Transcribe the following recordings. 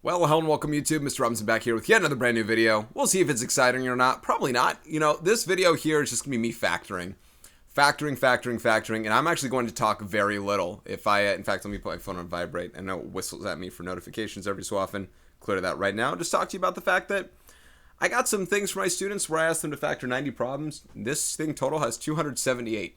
Well, hello and welcome YouTube. Mr. Robinson back here with yet another brand new video. We'll see if it's exciting or not. Probably not. You know, this video here is just going to be me factoring. Factoring, and I'm actually going to talk very little. In fact, let me put my phone on vibrate. I know it whistles at me for notifications every so often. Clear that right now. Just talk to you about the fact that I got some things for my students where I asked them to factor 90 problems. This thing total has 278.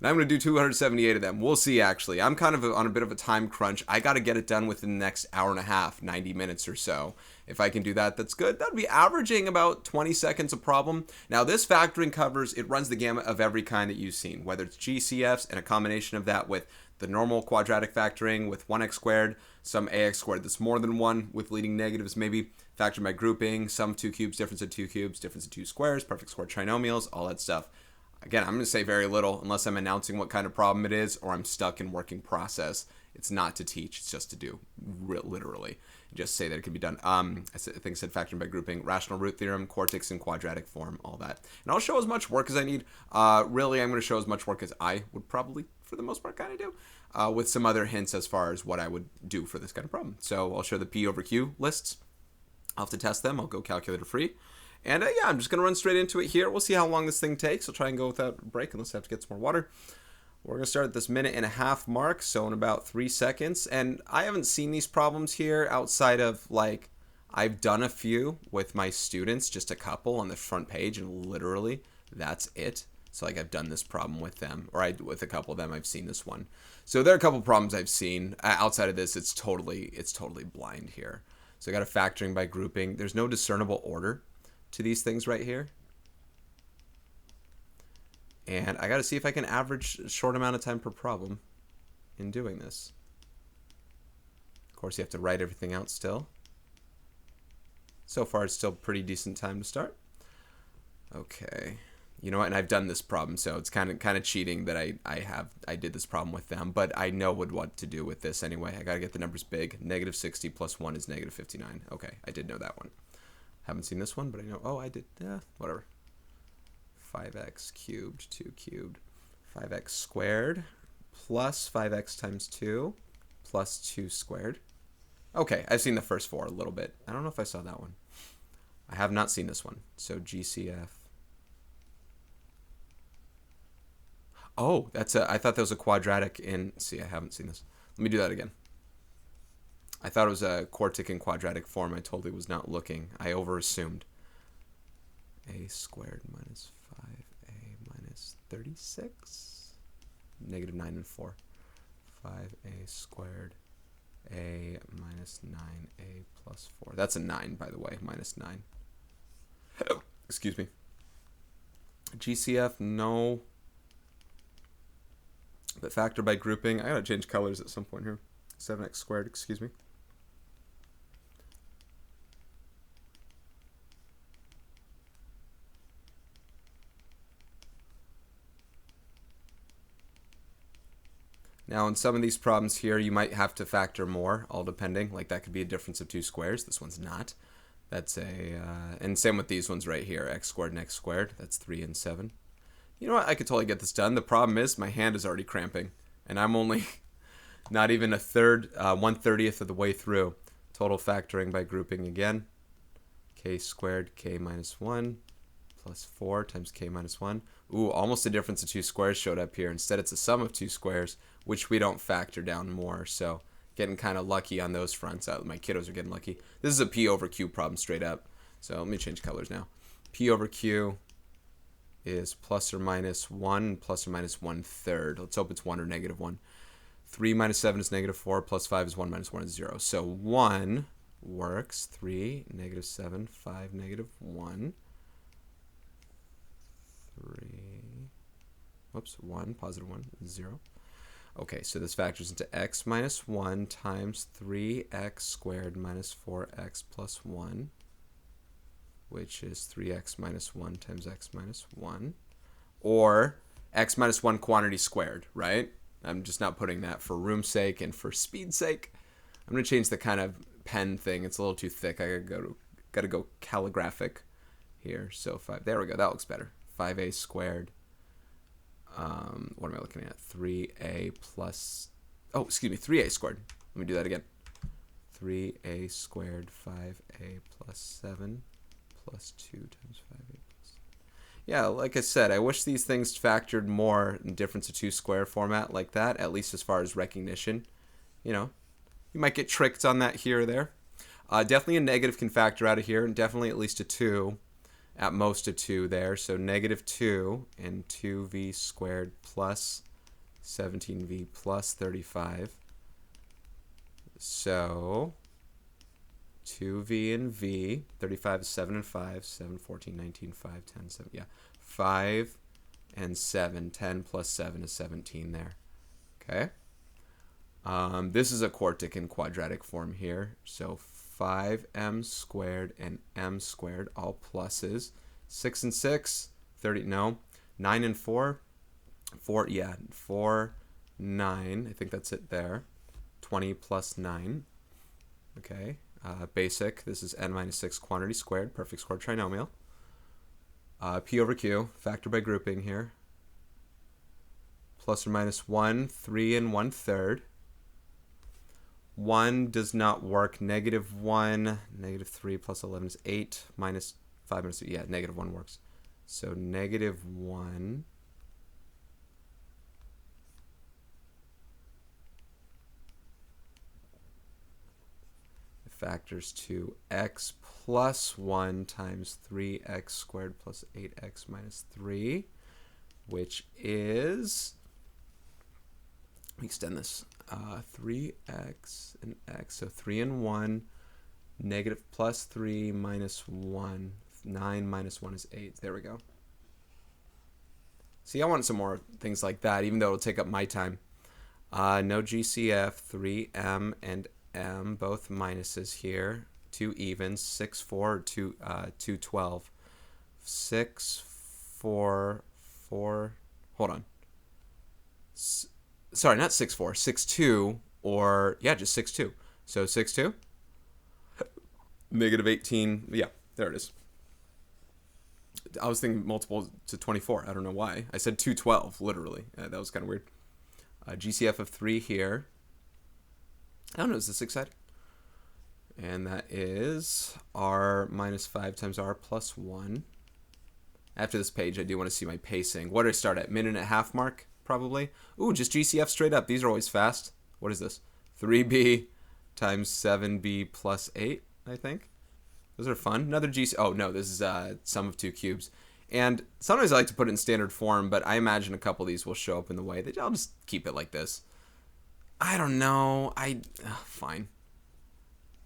And I'm going to do 278 of them. We'll see, actually. I'm kind of on a bit of a time crunch. I got to get it done within the next hour and a half, 90 minutes or so. If I can do that, that's good. That would be averaging about 20 seconds a problem. Now, this factoring it runs the gamut of every kind that you've seen, whether it's GCFs and a combination of that with the normal quadratic factoring with 1x squared, some ax squared that's more than 1 with leading negatives, maybe factoring by grouping, sum 2 cubes, difference of 2 cubes, difference of 2 squares, perfect square trinomials, all that stuff. Again, I'm going to say very little unless I'm announcing what kind of problem it is or I'm stuck in working process. It's not to teach, it's just to do, literally. Just say that it can be done. I think I said factoring by grouping, rational root theorem, quartics in quadratic form, all that. And I'll show as much work as I need. Really, I'm going to show as much work as I would probably, for the most part, kind of do, with some other hints as far as what I would do for this kind of problem. So I'll show the P over Q lists. I'll have to test them. I'll go calculator free. And yeah, I'm just going to run straight into it here. We'll see how long this thing takes. I'll try and go without a break unless I have to get some more water. We're going to start at this 1.5 minute mark, so in about 3 seconds. And I haven't seen these problems here outside of, like, I've done a few with my students, just a couple on the front page, and literally that's it. So, like, I've done this problem with them, or with a couple of them, I've seen this one. So there are a couple of problems I've seen. Outside of this, it's totally blind here. So I got a factoring by grouping. There's no discernible order to these things right here. And I got to see if I can average a short amount of time per problem in doing this. Of course, you have to write everything out still. So far, it's still pretty decent time to start. Okay. You know what? And I've done this problem, so it's kind of cheating that I did this problem with them, but I know what to do with this anyway. I got to get the numbers big. -60 plus 1 is -59. Okay, I did know that one. Haven't seen this one, but I know. Oh, I did. Yeah, whatever. 5x cubed, 2 cubed, 5x squared plus 5x times 2 plus 2 squared. Okay, I've seen the first 4 a little bit. I don't know if I saw that one. I have not seen this one. So GCF. Oh, I thought that was a quadratic in. See, I haven't seen this. Let me do that again. I thought it was a quartic in quadratic form. I totally was not looking. I overassumed. A squared minus 5a minus 36. -9 and 4. 5a squared a minus 9a plus 4. That's a 9, by the way. -9. Excuse me. GCF, no. But factor by grouping. I gotta change colors at some point here. 7x squared, excuse me. Now, in some of these problems here, you might have to factor more, all depending. Like, that could be a difference of 2 squares. This one's not. That's and same with these ones right here. X squared and x squared. That's 3 and 7. You know what? I could totally get this done. The problem is my hand is already cramping. And I'm only not even 1/30th of the way through. Total factoring by grouping again. K squared, k minus 1. Plus 4 times k minus 1. Ooh, almost a difference of 2 squares showed up here. Instead, it's a sum of 2 squares, which we don't factor down more. So, getting kind of lucky on those fronts. My kiddos are getting lucky. This is a P over Q problem straight up. So, let me change colors now. P over Q is plus or minus 1, plus or minus 1/3. Let's hope it's 1 or -1. 3 minus 7 is -4, plus 5 is 1 minus 1 is 0. So, 1 works. 3, -7, 5, -1. 3, whoops, 1, positive 1, 0. Okay, so this factors into x minus 1 times 3x squared minus 4x plus 1, which is 3x minus 1 times x minus 1, or x minus 1 quantity squared, right? I'm just not putting that for room's sake and for speed's sake. I'm going to change the kind of pen thing. It's a little too thick. I gotta go calligraphic here. So 5, there we go. That looks better. 5a squared. What am I looking at? 3a plus, oh, excuse me, 3a squared. Let me do that again. 3a squared 5a plus 7 plus 2 times 5a plus. Yeah, like I said, I wish these things factored more in difference of two square format like that, at least as far as recognition. You know, you might get tricked on that here or there. Definitely a negative can factor out of here, and definitely at least a 2, at most a 2 there. So negative 2 and 2v squared plus 17v plus 35. So 2v and v, 35 is 7 and 5, 7, 14, 19, 5, 10, 7, yeah. 5 and 7, 10 plus 7 is 17 there. Okay. This is a quartic and quadratic form here. So 5m squared and m squared, all pluses. 6 and 6, 30, no. 9 and 4, 4, yeah, 4, 9, I think that's it there. 20 plus 9, okay. Basic, this is n minus 6 quantity squared, perfect square trinomial. P over Q, factor by grouping here. Plus or minus 1, 3 and 1/3. 1 does not work. Negative 1, negative 3 plus 11 is 8. Minus 5 minus 3, yeah, negative 1 works. So negative 1. Factors to x plus 1 times 3x squared plus 8x minus 3, which is, let me extend this, 3x and x, so 3 and 1, negative plus 3 minus 1, 9 minus 1 is 8. There we go. See, I want some more things like that, even though it'll take up my time. No GCF, 3m and m, both minuses here. 2 evens, 6, 4, 2, 12. 6, 4, 4, hold on. Sorry, not 6, 4, 6, 2, or, yeah, just 6, 2. So 6, 2. Negative 18, yeah, there it is. I was thinking multiple to 24. I don't know why. I said 212, literally. That was kind of weird. GCF of 3 here. I don't know, is this exciting? And that is r minus 5 times r plus 1. After this page, I do want to see my pacing. What did I start at? Minute and a half mark, probably? Ooh, just GCF straight up. These are always fast. What is this? 3b times 7b plus 8, I think. Those are fun. Another GCF. Oh, no, this is sum of two cubes. And sometimes I like to put it in standard form, but I imagine a couple of these will show up in the way. I'll just keep it like this. I don't know. Fine.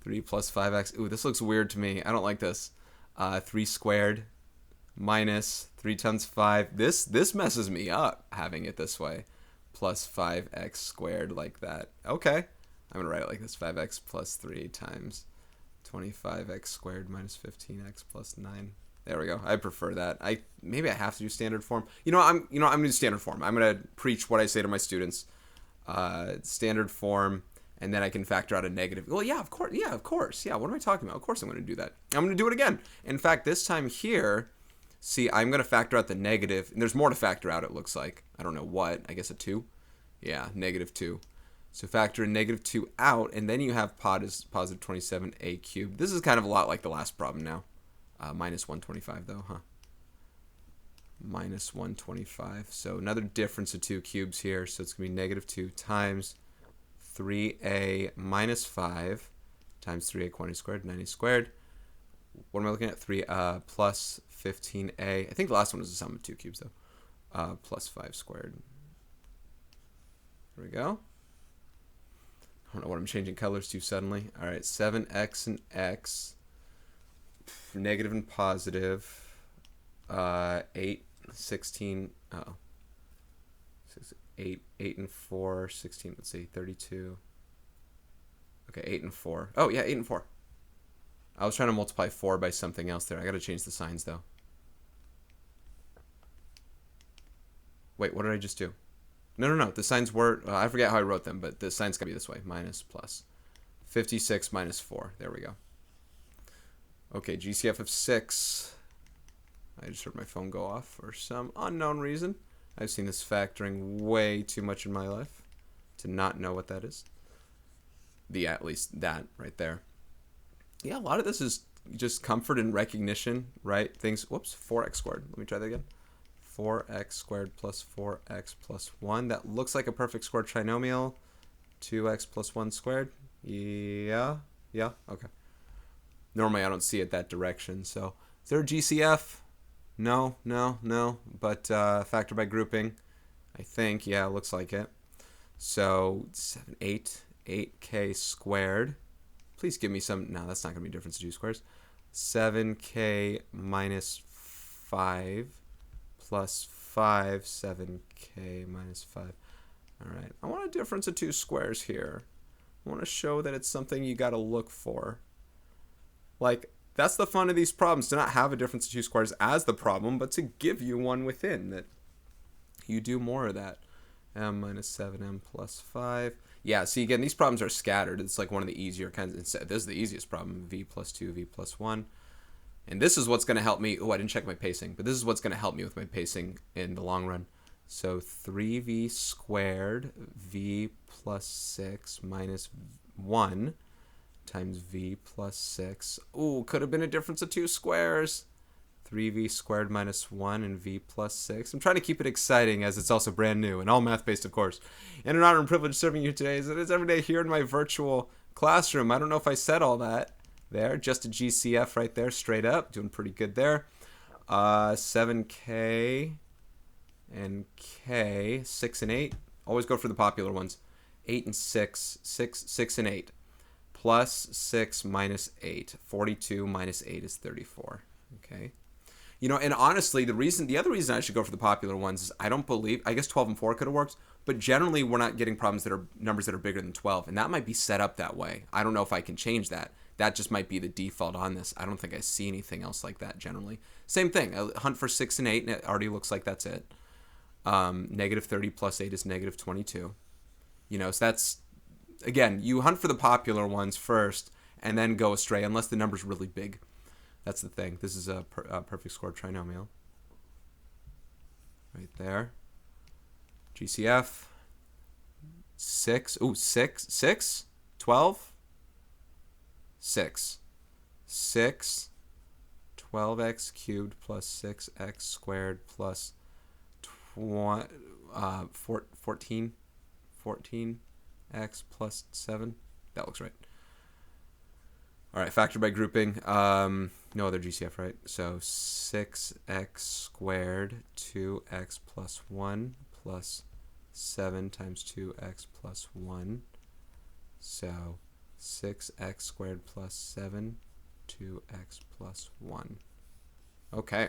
3 plus 5x. Ooh, this looks weird to me. I don't like this. 3 squared minus 3 times 5. This messes me up having it this way. Plus 5x squared like that. Okay. I'm going to write it like this. 5x plus 3 times 25x squared minus 15x plus 9. There we go. I prefer that. Maybe I have to do standard form. I'm going to do standard form. I'm going to preach what I say to my students. Standard form, and then I can factor out a negative. Well, yeah, of course. Yeah, of course. Yeah, what am I talking about? Of course I'm going to do that. I'm going to do it again. In fact, this time here, see, I'm going to factor out the negative. And there's more to factor out, it looks like. I don't know what. I guess a 2. Yeah, negative 2. So factor in negative 2 out, and then you have positive 27a cubed. This is kind of a lot like the last problem now. Minus 125, though, huh? Minus 125. So another difference of 2 cubes here. So it's going to be negative 2 times 3a minus 5 times 3a quantity squared, 90 squared. What am I looking at? 3 plus 15a. I think the last one was the sum of 2 cubes, though. Plus 5 squared. There we go. I don't know what I'm changing colors to suddenly. All right, 7x and x. Negative and positive. 8, 16. Oh. 8 and 4, 16. Let's see, 32. Okay, 8 and 4. Oh, yeah, 8 and 4. I was trying to multiply 4 by something else there. I got to change the signs, though. Wait, what did I just do? No. The signs were... I forget how I wrote them, but the signs got to be this way. Minus, plus. 56 minus 4. There we go. Okay, GCF of 6. I just heard my phone go off for some unknown reason. I've seen this factoring way too much in my life to not know what that is. at least that right there. Yeah, a lot of this is just comfort and recognition, right? Things, whoops, 4x squared. Let me try that again. 4x squared plus 4x plus 1. That looks like a perfect square trinomial. 2x plus 1 squared. Yeah, okay. Normally I don't see it that direction. So is there a GCF? No. But factor by grouping, I think. Yeah, it looks like it. So 8k squared. Please give me some. No, that's not going to be a difference of 2 squares. 7k minus 5 plus 5. 7k minus 5. All right. I want a difference of 2 squares here. I want to show that it's something you got to look for. Like, that's the fun of these problems, to not have a difference of 2 squares as the problem, but to give you one within that you do more of that. M minus 7m plus 5. Yeah, see, again, these problems are scattered. It's like one of the easier kinds. This is the easiest problem. V plus 2, V plus 1. And this is what's going to help me. Oh, I didn't check my pacing. But this is what's going to help me with my pacing in the long run. So 3v squared, V plus 6 minus 1 times V plus 6. Ooh, could have been a difference of 2 squares. 3v squared minus 1 and V plus 6. I'm trying to keep it exciting as it's also brand new and all math-based, of course. And an honor and privilege serving you today as it is every day here in my virtual classroom. I don't know if I said all that there. Just a GCF right there, straight up. Doing pretty good there. 7K and K, 6 and 8. Always go for the popular ones. 8 and 6. 6 and 8. Plus 6 minus 8. 42 minus 8 is 34. Okay. You know, and honestly, the other reason I should go for the popular ones is I guess 12 and 4 could have worked, but generally we're not getting numbers that are bigger than 12, and that might be set up that way. I don't know if I can change that. That just might be the default on this. I don't think I see anything else like that generally. Same thing, I hunt for 6 and 8, and it already looks like that's it. Negative 30 plus 8 is negative 22. You know, so that's, again, you hunt for the popular ones first, and then go astray, unless the number's really big. That's the thing. This is a perfect square trinomial. Right there. GCF. 6. Ooh, 6. 12. 6. 12x cubed plus 6x squared plus 14. 14x plus 7. That looks right. All right, factor by grouping. No other GCF, right? So 6x squared, 2x plus 1 plus 7 times 2x plus 1. So 6x squared plus 7, 2x plus 1. Okay.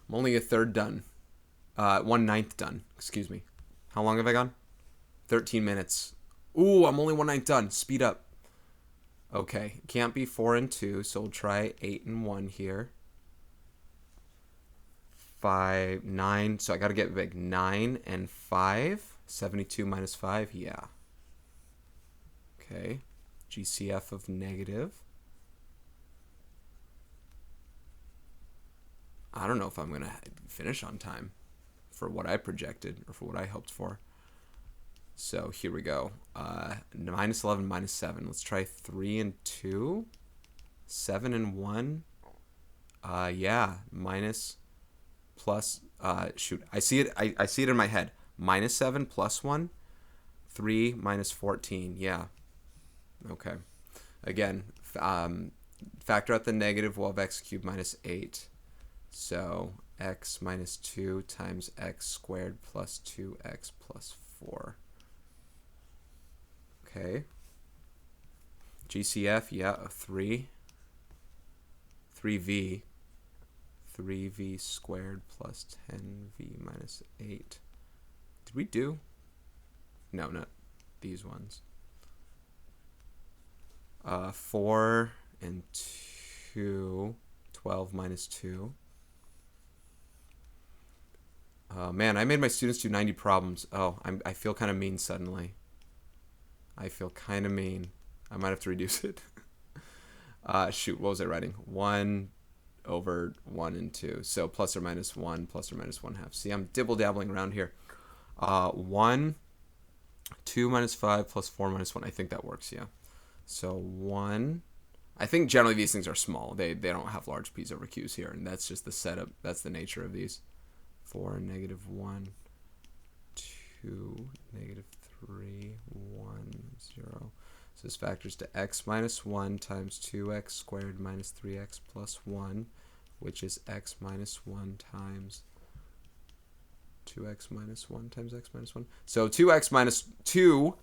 I'm only a third done. 1/9 done, excuse me. How long have I gone? 13 minutes. Ooh, I'm only 1/9 done. Speed up. Okay, can't be 4 and 2, so we'll try 8 and 1 here. 5, 9, so I gotta get big. 9 and 5. 72 minus 5, yeah. Okay, GCF of negative. I don't know if I'm gonna finish on time for what I projected or for what I hoped for. So here we go. Minus 11, minus 7. Let's try 3 and 2. 7 and 1. Yeah. Minus, plus, shoot. I see it. I see it in my head. Minus 7 plus 1. 3 minus 14. Yeah. Okay. Again, factor out the negative. We'll have x cubed minus 8. So x minus 2 times x squared plus 2x plus 4. Okay. GCF, yeah, 3. 3v. 3v squared plus 10v minus 8. Did we do? No, not these ones. 4 and 2. 12 minus 2. Man, I made my students do 90 problems. Oh, I feel kind of mean suddenly. I feel kind of mean. I might have to reduce it. Shoot, what was I writing? 1 over 1 and 2. So plus or minus 1 half. See, I'm dibble-dabbling around here. 1 2 minus 5 plus 4 minus 1. I think that works, yeah. So 1. I think generally these things are small. They don't have large p's over q's here, and that's just the setup. That's the nature of these. 4, negative 1, 2, negative 3, 1, 0. So this factors to x minus 1 times 2x squared minus 3x plus 1, which is x minus 1 times 2x minus 1 times x minus 1. So 2x minus 2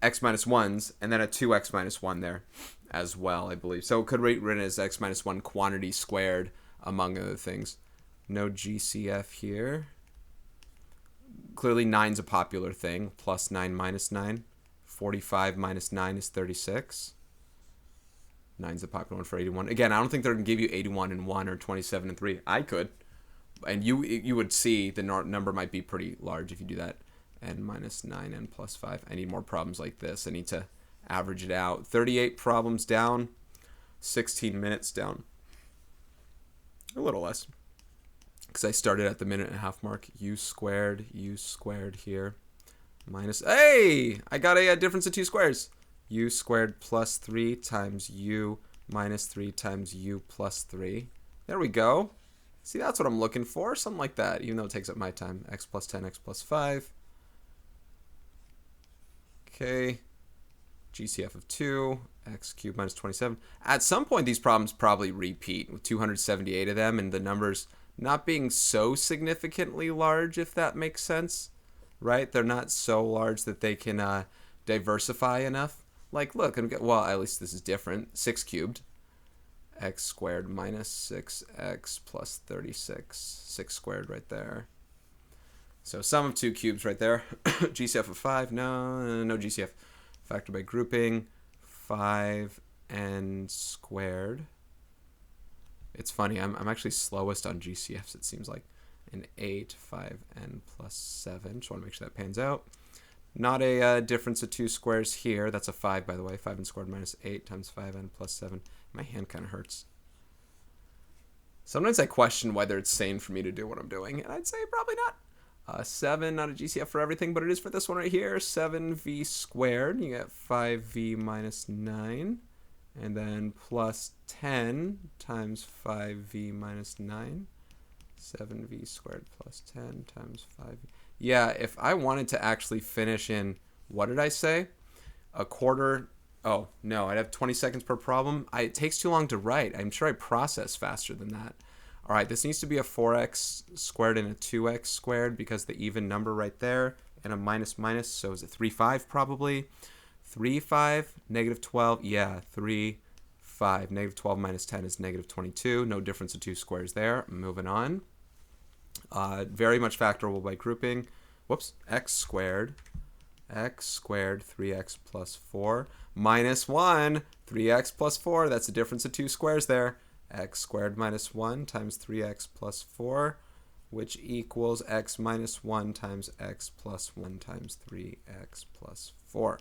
x minus 1s, and then a 2x minus 1 there as well, I believe. So it could be written as x minus 1 quantity squared, among other things. No GCF here. Clearly 9's a popular thing. Plus 9 minus 9. 45 minus 9 is 36. 9's a popular one for 81. Again, I don't think they're going to give you 81 and 1 or 27 and 3. I could. And you would see the number might be pretty large if you do that. N minus 9, n plus 5. I need more problems like this. I need to average it out. 38 problems down. 16 minutes down. A little less. Because I started at the minute and a half mark. U squared here. Minus, hey! I got a difference of 2 squares. U squared plus 3 times U minus 3 times U plus 3. There we go. See, that's what I'm looking for. Something like that, even though it takes up my time. X plus 10, x plus 5. Okay. GCF of 2. X cubed minus 27. At some point, these problems probably repeat with 278 of them, and the numbers not being so significantly large, if that makes sense. Right? They're not so large that they can diversify enough. Like, look, well, at least this is different. 6 cubed. X squared minus 6x plus 36. 6 squared right there. So sum of 2 cubes right there. GCF of 5. No GCF. Factor by grouping. 5n squared. It's funny. I'm actually slowest on GCFs, it seems like. An 8, 5n plus 7. Just want to make sure that pans out. Not a difference of 2 squares here. That's a 5, by the way. 5n squared minus 8 times 5n plus 7. My hand kind of hurts. Sometimes I question whether it's sane for me to do what I'm doing, and I'd say probably not. 7, not a GCF for everything, but it is for this one right here. 7v squared. You get 5v minus 9. And then plus 10 times 5v minus 9. 7v squared plus 10 times 5v. Yeah, if I wanted to actually finish in, what did I say? A quarter. Oh, no, I'd have 20 seconds per problem. It takes too long to write. I'm sure I process faster than that. All right, this needs to be a 4x squared and a 2x squared because the even number right there and a minus minus. So is it 3, 5 probably? 3, 5, negative 12. Yeah, 3, 5. Negative 12 minus 10 is negative 22. No difference of 2 squares there. Moving on. Very much factorable by grouping. Whoops. X squared, 3x plus 4, minus 1, 3x plus 4. That's the difference of 2 squares there. X squared minus 1 times 3x plus 4, which equals x minus 1 times x plus 1 times 3x plus 4.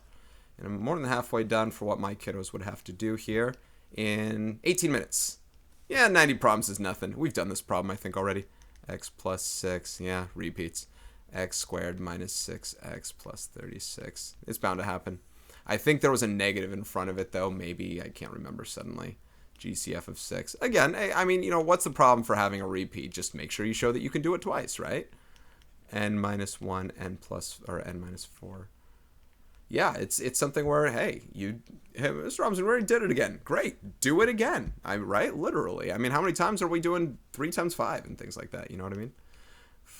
And I'm more than halfway done for what my kiddos would have to do here in 18 minutes. Yeah, 90 problems is nothing. We've done this problem, I think, already. X plus 6, yeah, repeats. X squared minus 6x plus 36. It's bound to happen. I think there was a negative in front of it, though. Maybe, I can't remember suddenly. GCF of 6. Again, I mean, you know, what's the problem for having a repeat? Just make sure you show that you can do it twice, right? N minus 1, n plus, or n minus 4. Yeah, it's something where, hey, Mr. Robinson already did it again. Great, do it again. Right? Literally. I mean, how many times are we doing 3 times 5 and things like that? You know what I mean?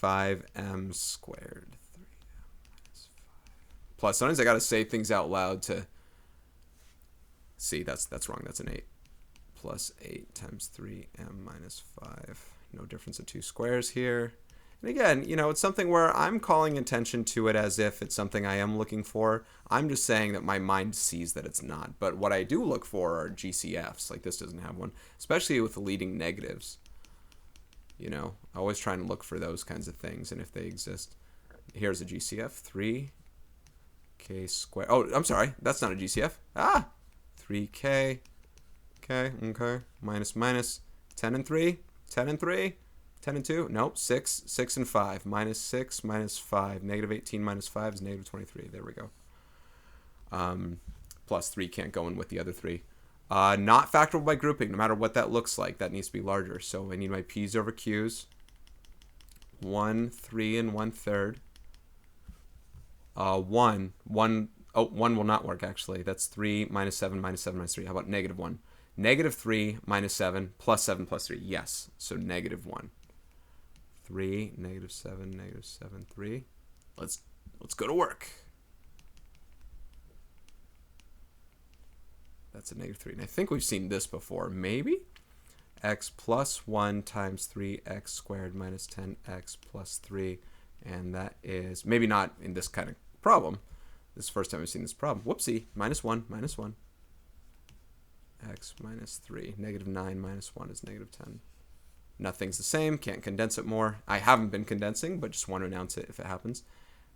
5m squared. 3m minus 5. Plus, sometimes I got to say things out loud to see. That's wrong. That's an 8. Plus 8 times 3m minus 5. No difference of 2 squares here. And again, you know, it's something where I'm calling attention to it as if it's something I am looking for. I'm just saying that my mind sees that it's not. But what I do look for are GCFs. Like this doesn't have one, especially with the leading negatives. You know, I always try and look for those kinds of things, and if they exist. Here's a GCF, 3k squared. Oh, I'm sorry, that's not a GCF. 3k. Okay. Minus, 10 and 3. 10 and 3. 10 and 2? Nope. 6. 6 and 5. Minus 6 minus 5. Negative 18 minus 5 is negative 23. There we go. Plus 3 can't go in with the other 3. Not factorable by grouping, no matter what that looks like. That needs to be larger. So I need my p's over q's. 1, 3, and 1/3. 1 will not work, actually. That's 3 minus 7 minus 7 minus 3. How about negative 1? Negative 3 minus 7 plus 7 plus 3. Yes. So negative 1. 3, negative 7, 3. Let's go to work. That's a negative 3. And I think we've seen this before. Maybe? X plus 1 times 3x squared minus 10x plus 3. And that is, maybe not in this kind of problem. This is the first time I've seen this problem. Whoopsie. Minus 1, minus 1. X minus 3. Negative 9 minus 1 is negative 10. Nothing's the same. Can't condense it more. I haven't been condensing, but just want to announce it if it happens.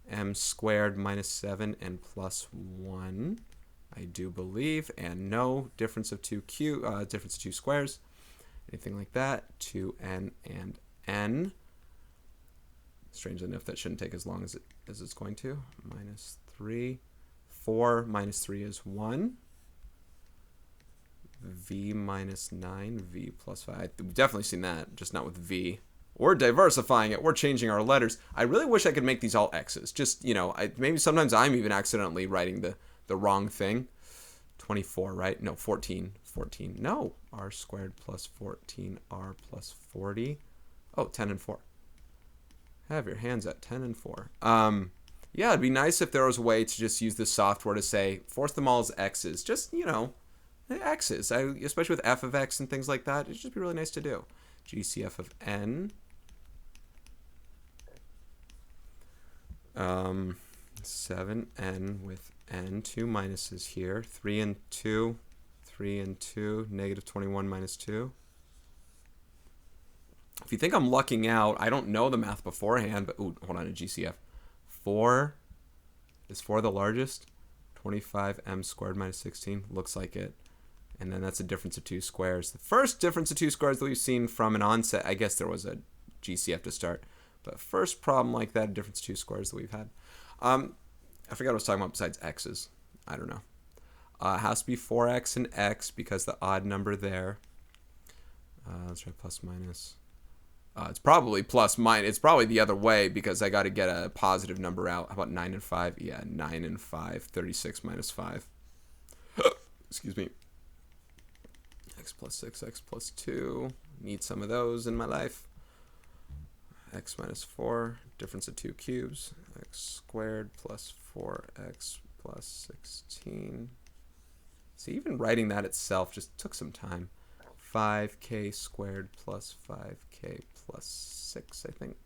M squared minus 7 and plus 1. I do believe. And no. Difference of two squares. Anything like that. 2n and n. Strangely enough, that shouldn't take as long as it's going to. Minus 3. 4 minus 3 is 1. V minus 9, V plus 5. We've definitely seen that, just not with V. We're diversifying it. We're changing our letters. I really wish I could make these all X's. Just, you know, maybe sometimes I'm even accidentally writing the wrong thing. 24, right? No, 14. 14. No. R squared plus 14R plus 40. Oh, 10 and 4. Have your hands at 10 and 4. Yeah, it'd be nice if there was a way to just use this software to say, force them all as X's. Just, you know, X's. Especially with f of x and things like that. It'd just be really nice to do. GCF of n. 7n with n. 2 minuses here. 3 and 2. 3 and 2. Negative 21 minus 2. If you think I'm lucking out, I don't know the math beforehand, but ooh, hold on, a GCF. 4 is 4 the largest? 25m squared minus 16, looks like it. And then that's a difference of 2 squares. The first difference of 2 squares that we've seen from an onset, I guess there was a GCF to start. But first problem like that, a difference of 2 squares that we've had. I forgot what I was talking about besides x's. I don't know. It has to be 4x and x because the odd number there. Let's try plus minus. It's probably plus minus. It's probably the other way because I got to get a positive number out. How about 9 and 5? Yeah, 9 and 5. 36 minus 5. Excuse me. X plus 6, x plus 2. Need some of those in my life. X minus 4. Difference of 2 cubes. X squared plus 4x plus 16. See, even writing that itself just took some time. 5k squared plus 5k plus 6, I think.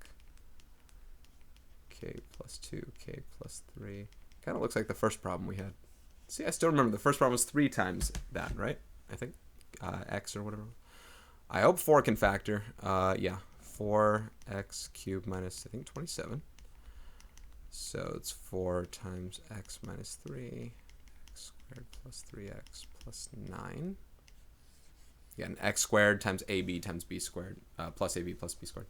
K plus 2, k plus 3. Kind of looks like the first problem we had. See, I still remember the first problem was 3 times that, right? I think. X or whatever. I hope 4 can factor. Yeah. 4x cubed minus, I think, 27. So it's 4 times x minus 3. X squared plus 3x plus 9. Yeah, and x squared times ab times b squared, plus ab plus b squared.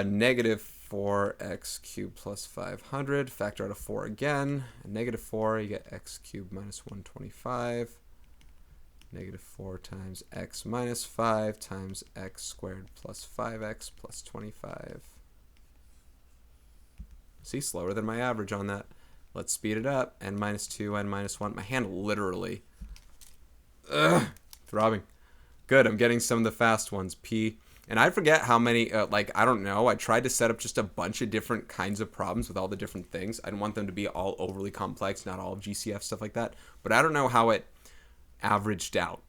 Negative 4x cubed plus 500. Factor out of 4 again. And negative 4, you get x cubed minus 125. Negative 4 times x minus 5 times x squared plus 5x plus 25. See, slower than my average on that. Let's speed it up. N minus 2, n minus 1. My hand literally... throbbing. Good, I'm getting some of the fast ones. P. And I forget how many, I don't know. I tried to set up just a bunch of different kinds of problems with all the different things. I didn't want them to be all overly complex, not all GCF, stuff like that. But I don't know how it averaged out.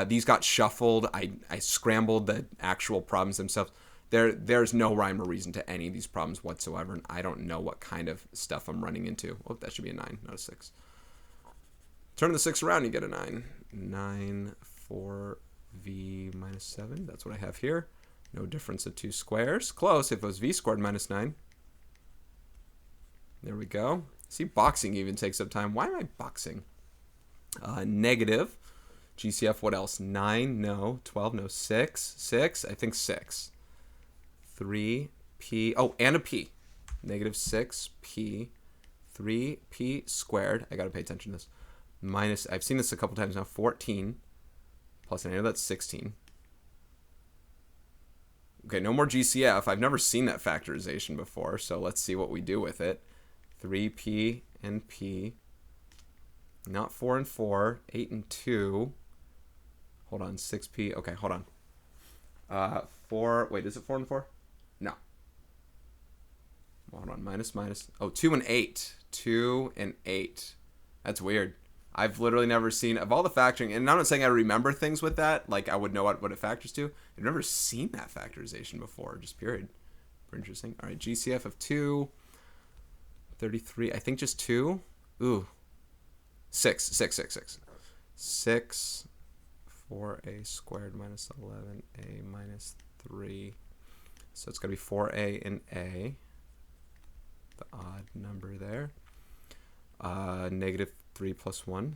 These got shuffled. I scrambled the actual problems themselves. There's no rhyme or reason to any of these problems whatsoever, and I don't know what kind of stuff I'm running into. Oh, that should be a 9, not a 6. Turn the 6 around, you get a 9. 9, 4v minus 7. That's what I have here. No difference of 2 squares. Close if it was v squared minus 9. There we go. See, boxing even takes up time. Why am I boxing? Negative. GCF, what else? 9, no. 12, no. 6. 6, I think 6. 3p, oh, and a p. Negative 6p, 3p squared. I got to pay attention to this. Minus, I've seen this a couple times now, 14 plus, I know that's 16. Okay, no more GCF. I've never seen that factorization before, so let's see what we do with it. 3p and p. Not 4 and 4. 8 and 2. Hold on, 6p. Okay, hold on. 4, wait, is it 4 and 4? No. Hold on, minus. Oh, 2 and 8. 2 and 8. That's weird. I've literally never seen, of all the factoring, and I'm not saying I remember things with that, like I would know what it factors to. I've never seen that factorization before, just period. Pretty interesting. All right, GCF of 2, 33, I think just 2. Ooh, 6, 4a squared minus 11a minus 3. So it's going to be 4a and a, the odd number there. Negative 3 plus 1.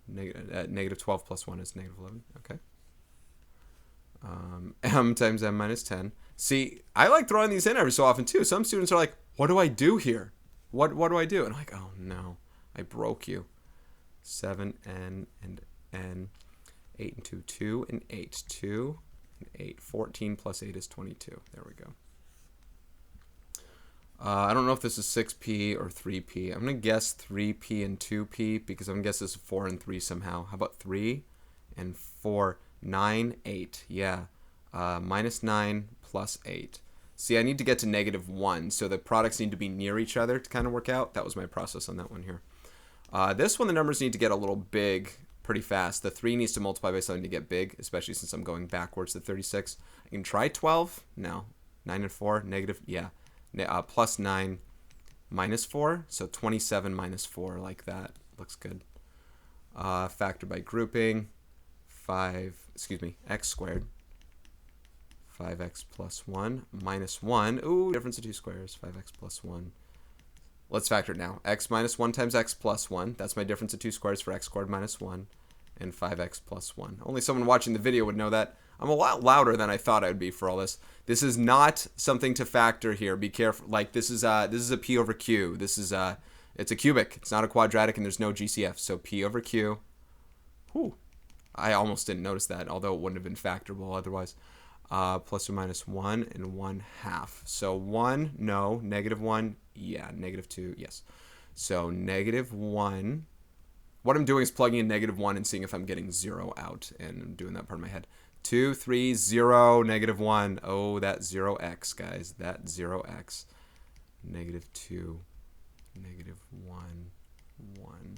Negative 12 plus 1 is negative 11. Okay. M times m minus 10. See, I like throwing these in every so often too. Some students are like, what do I do here? What do I do? And I'm like, oh no, I broke you. 7n and n. 8 and 2, 2 and 8. 2 and 8. 14 plus 8 is 22. There we go. I don't know if this is 6p or 3p. I'm going to guess 3p and 2p because I'm going to guess this is 4 and 3 somehow. How about 3 and 4? 9, 8. Yeah. Minus 9 plus 8. See, I need to get to negative 1, so the products need to be near each other to kind of work out. That was my process on that one here. This one, the numbers need to get a little big pretty fast. The 3 needs to multiply by something to get big, especially since I'm going backwards to 36. I can try 12. No. 9 and 4, negative, yeah. Plus 9 minus 4, so 27 minus 4, like that. Looks good. Factor by grouping. X squared. 5x plus 1 minus 1. Ooh, difference of 2 squares. 5x plus 1. Let's factor it now. X minus 1 times x plus 1. That's my difference of 2 squares for x squared minus 1. And 5x plus 1. Only someone watching the video would know that. I'm a lot louder than I thought I would be for all this. This is not something to factor here. Be careful. Like this is a p over q. This is it's a cubic. It's not a quadratic, and there's no GCF. So p over q. Whew. I almost didn't notice that, although it wouldn't have been factorable otherwise. Plus or minus 1 and 1/2. So 1, no. Negative 1, yeah. Negative 2, yes. So negative 1. What I'm doing is plugging in negative 1 and seeing if I'm getting 0 out, and I'm doing that part of my head. 2, 3, 0, negative 1. Oh, that 0x, guys. That 0x. Negative 2, negative 1, 1.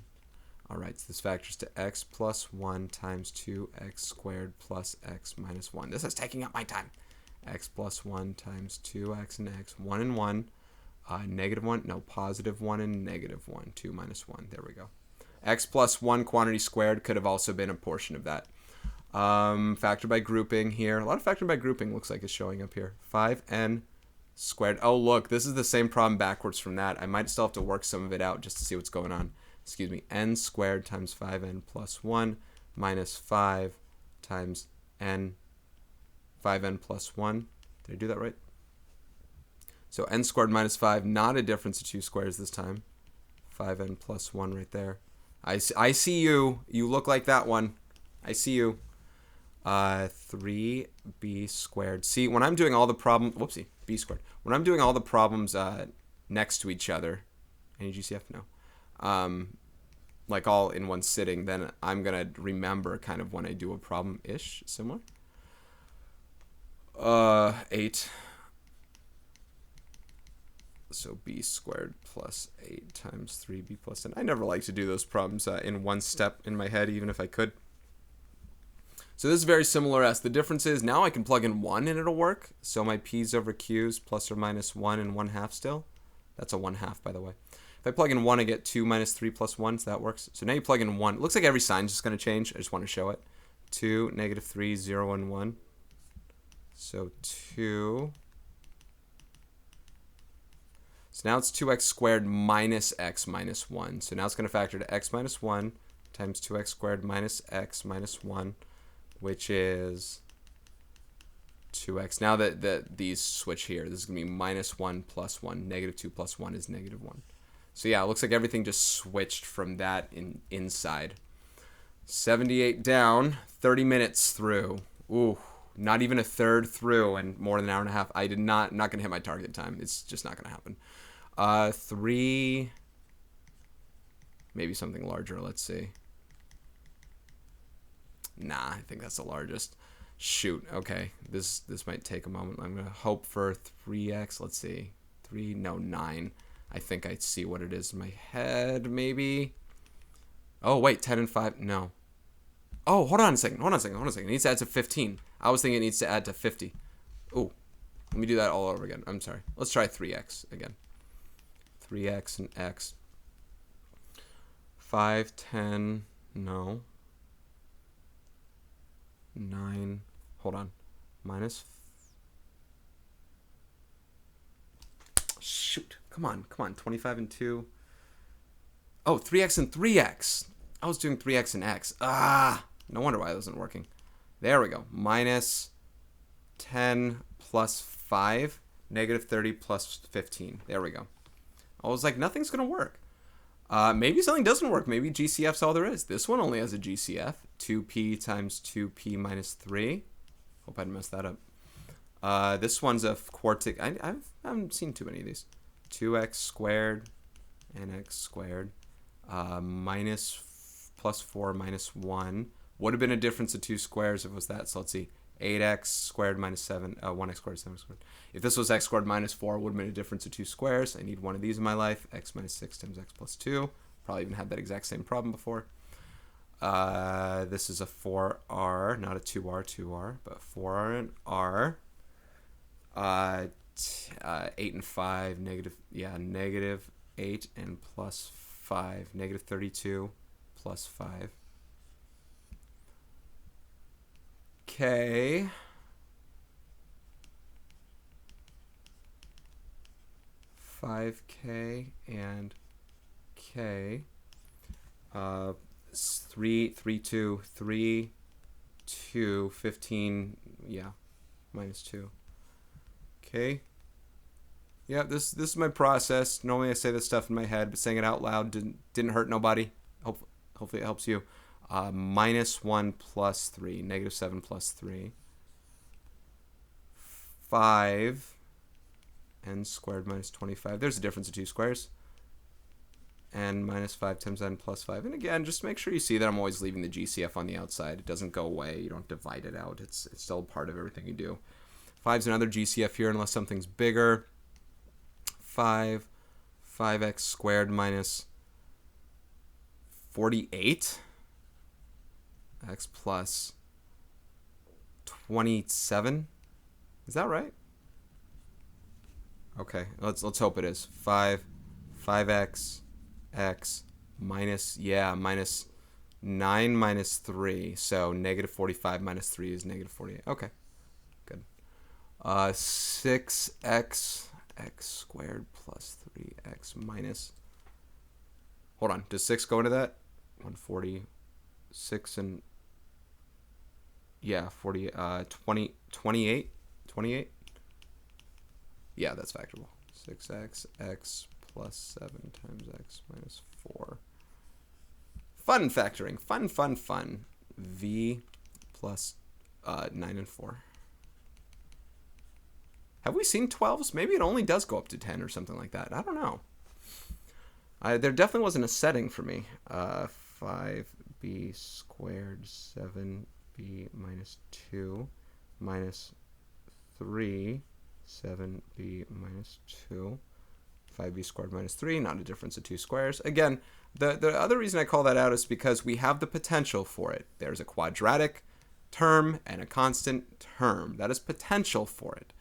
All right, so this factors to x plus 1 times 2x squared plus x minus 1. This is taking up my time. X plus 1 times 2x and x. 1 and 1. Negative 1. No, positive 1 and negative 1. 2 minus 1. There we go. X plus 1 quantity squared could have also been a portion of that. Factor by grouping here. A lot of factor by grouping looks like is showing up here. 5n squared. Oh, look, this is the same problem backwards from that. I might still have to work some of it out just to see what's going on. Excuse me, n squared times 5n plus 1 minus 5 times n, 5n plus 1. Did I do that right? So n squared minus 5, not a difference of 2 squares this time. 5n plus 1 right there. I see you. You look like that one. I see you. 3b squared. See, when I'm doing all the problems, whoopsie, b squared. When I'm doing all the problems next to each other, any GCF? No. Like all in one sitting, then I'm going to remember kind of when I do a problem-ish, similar. 8. So b squared plus 8 times 3b plus 10. I never like to do those problems in one step in my head, even if I could. So this is very similar as the difference is now I can plug in 1 and it'll work. So my p's over q's plus or minus 1 and 1/2 still. That's a 1/2, by the way. If I plug in 1, I get 2 minus 3 plus 1, so that works. So now you plug in 1. It looks like every sign's just going to change. I just want to show it. 2, negative 3, 0, and 1. So 2. So now it's 2x squared minus x minus 1. So now it's going to factor to x minus 1 times 2x squared minus x minus 1, which is 2x. Now that these switch here, this is going to be -1 plus 1. -2 plus 1 is -1. So yeah, it looks like everything just switched from that inside. 78 down, 30 minutes through. Ooh, not even a third through and more than an hour and a half. I'm not going to hit my target time. It's just not going to happen. 3, maybe something larger. Let's see. Nah, I think that's the largest. Shoot, okay. This might take a moment. I'm going to hope for 3x. Let's see. 3, no, 9. I think I see what it is in my head, maybe. Oh, wait, 10 and 5. No. Oh, hold on a second. It needs to add to 15. I was thinking it needs to add to 50. Ooh, let me do that all over again. I'm sorry. Let's try 3x again. 3x and x. 5, 10, no. 9, hold on. Minus. Shoot. Come on. 25 and 2. Oh, 3x and 3x. I was doing 3x and x. No wonder why it wasn't working. There we go. Minus 10 plus 5. -30 plus 15. There we go. I was like, nothing's going to work. Maybe something doesn't work. Maybe GCF's all there is. This one only has a GCF. 2p times 2p minus 3. Hope I didn't mess that up. This one's a quartic. I haven't seen too many of these. 2x squared and x squared. Plus 4 minus 1. Would have been a difference of 2 squares if it was that. So let's see. 8x squared minus 7. 1x squared, 7x squared. If this was x squared minus 4, it would have been a difference of 2 squares. I need one of these in my life. X minus 6 times x plus 2. Probably even had that exact same problem before. This is a 4r, not a 2r, but 4r and r. 8 and 5, negative 8 and plus 5, -32 plus 5. K. 5k and k. 3, 2, 3, 2, 15, yeah, minus 2. Okay. Yeah, this is my process. Normally I say this stuff in my head, but saying it out loud didn't hurt nobody. Hopefully it helps you. -1 plus 3, -7 plus 3. 5 n squared minus 25. There's a difference of 2 squares. And minus 5 times n plus 5. And again, just make sure you see that I'm always leaving the GCF on the outside. It doesn't go away. You don't divide it out. It's still part of everything you do. 5's another GCF here unless something's bigger. 5x squared minus 48. X plus 27. Is that right? Okay, let's hope it is. 5x x minus 9 minus 3. So -45 minus 3 is -48. Okay, good. 6x x squared plus 3x minus. Hold on, does 6 go into that? 146 and 28. Yeah, that's factorable. 6x x plus 7 times x minus 4. Fun factoring. Fun. V plus 9 and 4. Have we seen 12s? Maybe it only does go up to 10 or something like that. I don't know. There definitely wasn't a setting for me. 5b squared 7b minus 2 minus 3 7b minus 2. 5b squared minus 3, not a difference of 2 squares. Again, the other reason I call that out is because we have the potential for it. There's a quadratic term and a constant term. That is potential for it.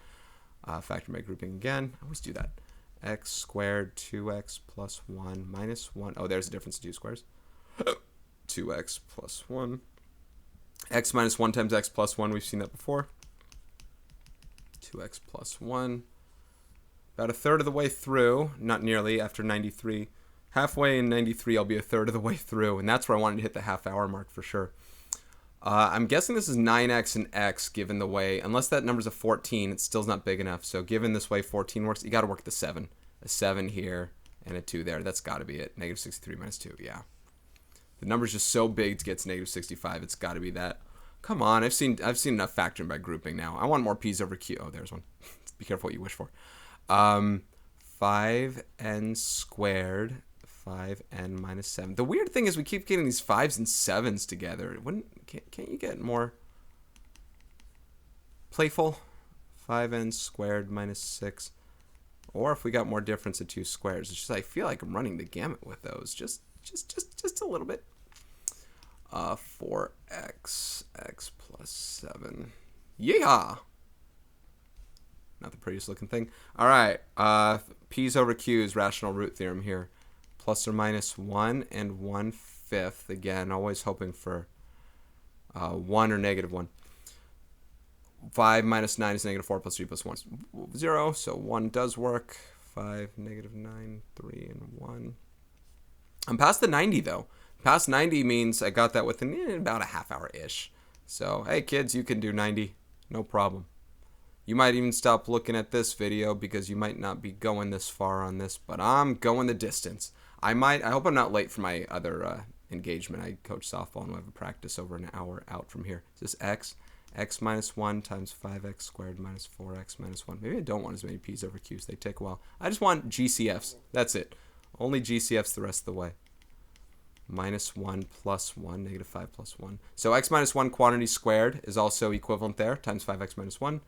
Factor by grouping again. I always do that. X squared 2x plus 1 minus 1. Oh, there's a difference of 2 squares. 2x plus 1. X minus 1 times x plus 1. We've seen that before. 2x plus 1. About a third of the way through. Not nearly, after 93. Halfway in 93, I'll be a third of the way through. And that's where I wanted to hit the half-hour mark for sure. I'm guessing this is 9x and x given the way, unless that number's a 14, it still's not big enough. So given this way 14 works, you got to work the 7. A 7 here and a 2 there. That's got to be it. Negative 63 minus 2, yeah. The number's just so big to get to negative 65. It's got to be that. Come on, I've seen enough factoring by grouping now. I want more p's over q. Oh, there's one. Be careful what you wish for. 5n squared, 5n minus 7. The weird thing is we keep getting these 5s and 7s together. Can't you get more playful? 5n squared minus 6. Or if we got more difference of 2 squares. It's just I feel like I'm running the gamut with those. Just a little bit. 4x, x plus 7. Yeehaw! Not the prettiest looking thing. All right. P's over q's, rational root theorem here. Plus or minus 1 and 1/5. Again, always hoping for 1 or negative 1. 5 minus 9 is negative 4 plus 3 plus 1 is 0. So 1 does work. 5, negative 9, 3, and 1. I'm past the 90, though. Past 90 means I got that within about a half hour-ish. So, hey, kids, you can do 90. No problem. You might even stop looking at this video because you might not be going this far on this, but I'm going the distance. I hope I'm not late for my other engagement. I coach softball and we have a practice over an hour out from here. Is this x? X minus 1 times 5x squared minus 4x minus 1. Maybe I don't want as many p's over q's. They take a while. I just want GCFs. That's it. Only GCFs the rest of the way. Minus 1 plus 1, negative 5 plus 1. So x minus 1 quantity squared is also equivalent there, times 5x minus 1.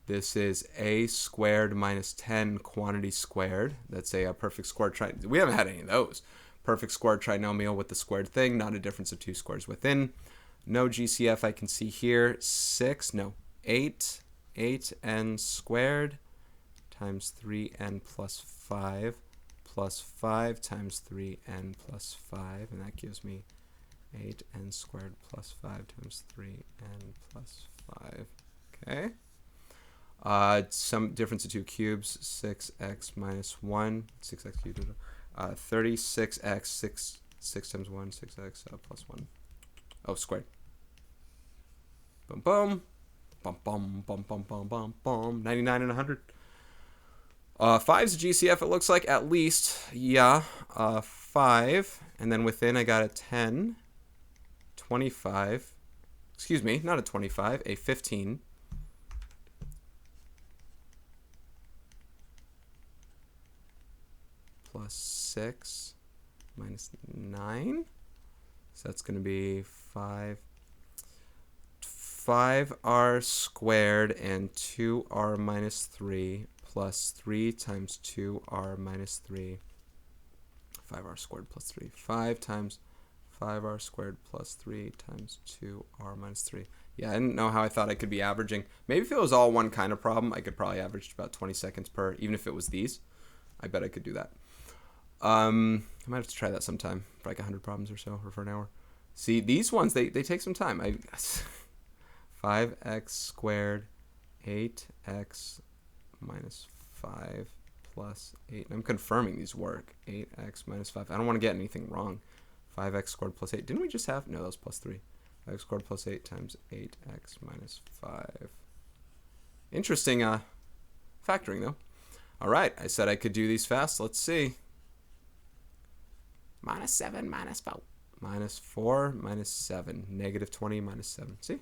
This is a squared minus 10 quantity squared. That's a perfect square trinomial. We haven't had any of those. Perfect square trinomial with the squared thing, not a difference of 2 squares within. No GCF I can see here. 8n squared times 3n plus 5 plus 5 times 3n plus 5, and that gives me 8n squared plus 5 times 3n plus 5. Okay. Some difference of 2 cubes, 6x minus 1, 6x cubed, 36x, 6 times 1, 6x plus 1. Oh, squared. Boom, boom. Bum, bum, bum, bum, bum, bum, bum. 99 and 100. 5's a GCF, it looks like, at least. Yeah. 5. And then within, I got a 10. 25. Excuse me, not a 25, a 15. Plus 6 minus 9. So that's going to be 5r squared and 2r minus 3 plus 3 times 2r minus 3. 5r squared plus 3. 5 times 5r squared plus 3 times 2r minus 3. Yeah, I didn't know how I thought I could be averaging. Maybe if it was all one kind of problem, I could probably average about 20 seconds per, even if it was these. I bet I could do that. I might have to try that sometime for like 100 problems or so, or for an hour. See, these ones, they take some time. 5x squared, 8x minus 5 plus 8. And I'm confirming these work. 8x minus 5. I don't want to get anything wrong. 5x squared plus 8. Didn't we just have? No, that was plus 3. 5x squared plus 8 times 8x minus 5. Interesting factoring, though. All right, I said I could do these fast. Let's see. Minus 7, minus 4. Minus 4, minus 7. Negative 20, minus 7. See?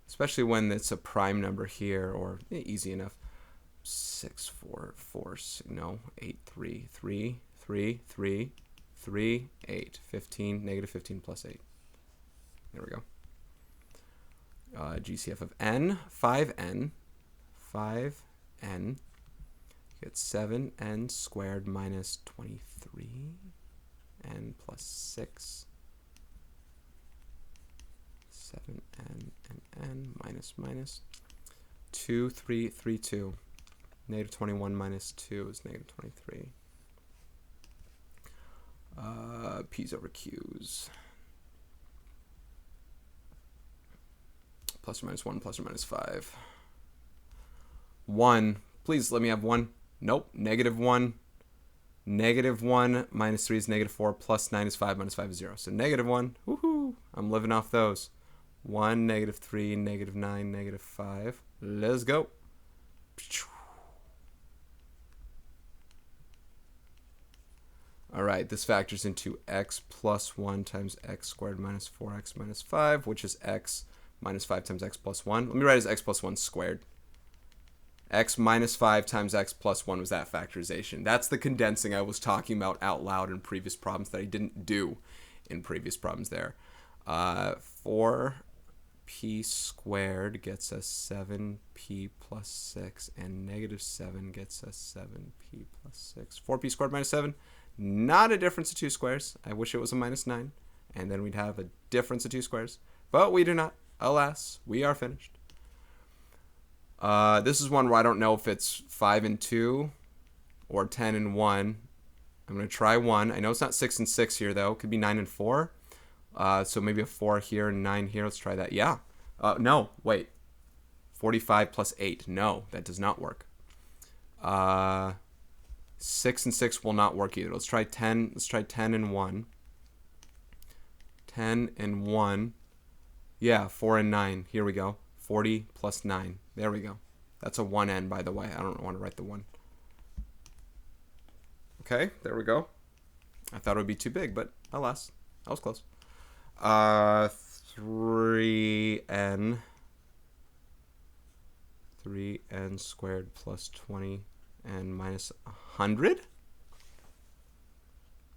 Especially when it's a prime number here, or easy enough. 6, 4, 4, no. 8, 3, 3, 3, 3, 3, 8. 15, negative 15 plus 8. There we go. GCF of n, 5n. 5n. You get 7n squared minus 23. N plus 6. 7n and n minus minus. 2, 3, 3, 2. Negative 21 minus 2 is negative 23. P's over q's. Plus or minus 1, plus or minus 5. 1. Please let me have 1. Nope. Negative 1. Negative 1 minus 3 is negative 4, plus 9 is 5, minus 5 is 0. So negative 1, woohoo, I'm living off those. 1, negative 3, negative 9, negative 5. Let's go. All right, this factors into x plus 1 times x squared minus 4x minus 5, which is x minus 5 times x plus 1. Let me write it as x plus 1 squared. X minus 5 times x plus 1 was that factorization. That's the condensing I was talking about out loud in previous problems that I didn't do in previous problems there. 4p squared gets us 7p plus 6, and negative 7 gets us 7p plus 6. 4p squared minus 7, not a difference of 2 squares. I wish it was a minus 9, and then we'd have a difference of 2 squares. But we do not. Alas, we are finished. This is one where I don't know if it's 5 and 2 or 10 and 1. I'm going to try 1. I know it's not 6 and 6 here, though. It could be 9 and 4. So maybe a 4 here and 9 here. Let's try that. Yeah. No, wait. 45 plus 8. No, that does not work. 6 and 6 will not work either. Let's try 10. Let's try 10 and 1. 10 and 1. Yeah, 4 and 9. Here we go. 40 plus 9. There we go. That's a 1n, by the way. I don't want to write the 1. Okay, there we go. I thought it would be too big, but alas, I was close. 3n. 3n squared plus 20 and minus 100?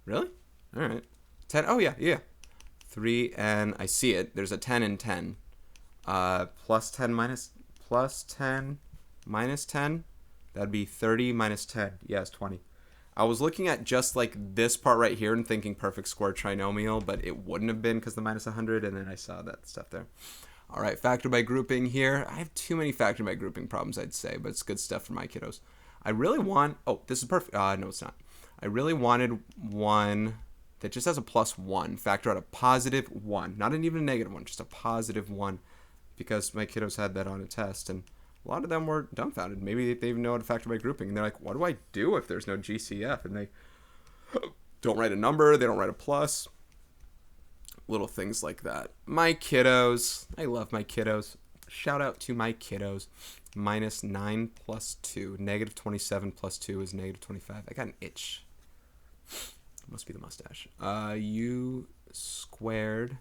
Really? All right. 10. Oh, yeah. 3n. I see it. There's a 10 and 10. Plus 10 minus 10. That'd be 30 minus 10. Yes, 20. I was looking at just like this part right here and thinking perfect square trinomial, but it wouldn't have been because the minus 100, and then I saw that stuff there. All right, factor by grouping here. I have too many factor by grouping problems, I'd say, but it's good stuff for my kiddos. I really want, oh, this is perfect. No, it's not. I really wanted one that just has a plus 1. Factor out a positive 1. Not an even a negative 1, just a positive 1. Because my kiddos had that on a test, and a lot of them were dumbfounded. Maybe they even know how to factor by grouping, and they're like, what do I do if there's no GCF? And they don't write a number, they don't write a plus. Little things like that. My kiddos, I love my kiddos. Shout out to my kiddos. Minus 9 plus 2. Negative 27 plus 2 is negative 25. I got an itch. Must be the mustache. U squared.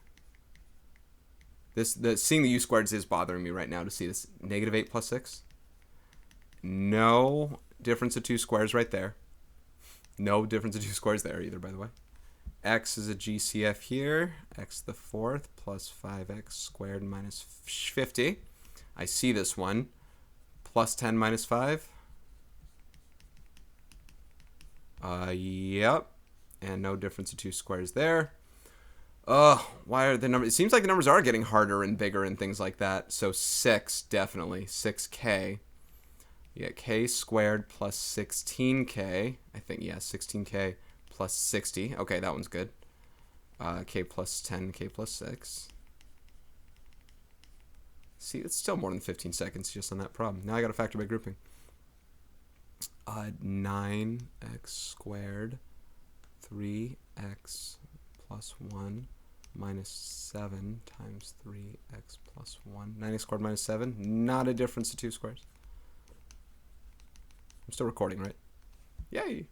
Seeing the u squareds is bothering me right now to see this. Negative 8 plus 6. No difference of 2 squares right there. No difference of 2 squares there either, by the way. X is a GCF here. X the fourth plus 5x squared minus 50. I see this one. Plus 10 minus 5. Yep. And no difference of 2 squares there. Why are the numbers? It seems like the numbers are getting harder and bigger and things like that. So 6, definitely. 6k. Yeah, k squared plus 16k. I think, yeah, 16k plus 60. Okay, that one's good. K plus 10, k plus 6. See, it's still more than 15 seconds just on that problem. Now I got to factor by grouping. 9x squared, 3x plus 1 minus 7 times 3x plus 1. 9x squared minus 7. Not a difference of 2 squares. I'm still recording, right? Yay!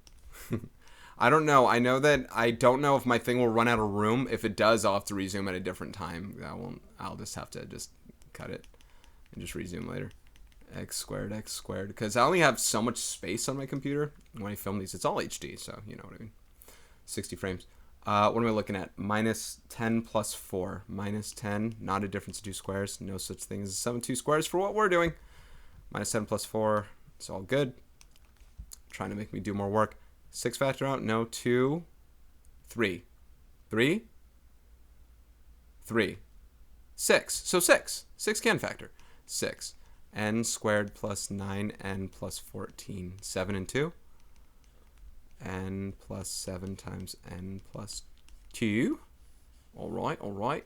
I don't know. I know that I don't know if my thing will run out of room. If it does, I'll have to resume at a different time. I'll just have to just cut it and just resume later. X squared, because I only have so much space on my computer when I film these. It's all HD, so you know what I mean. 60 frames. What am I looking at? Minus 10 plus 4. Minus 10, not a difference of 2 squares. No such thing as a sum of 2 squares for what we're doing. Minus 10 plus 4, it's all good. Trying to make me do more work. 6 factor out? No. 2, 3. 3? 3. 6. So 6. 6 can factor. 6. N squared plus 9n plus 14. 7 and 2. N plus 7 times n plus 2. All right.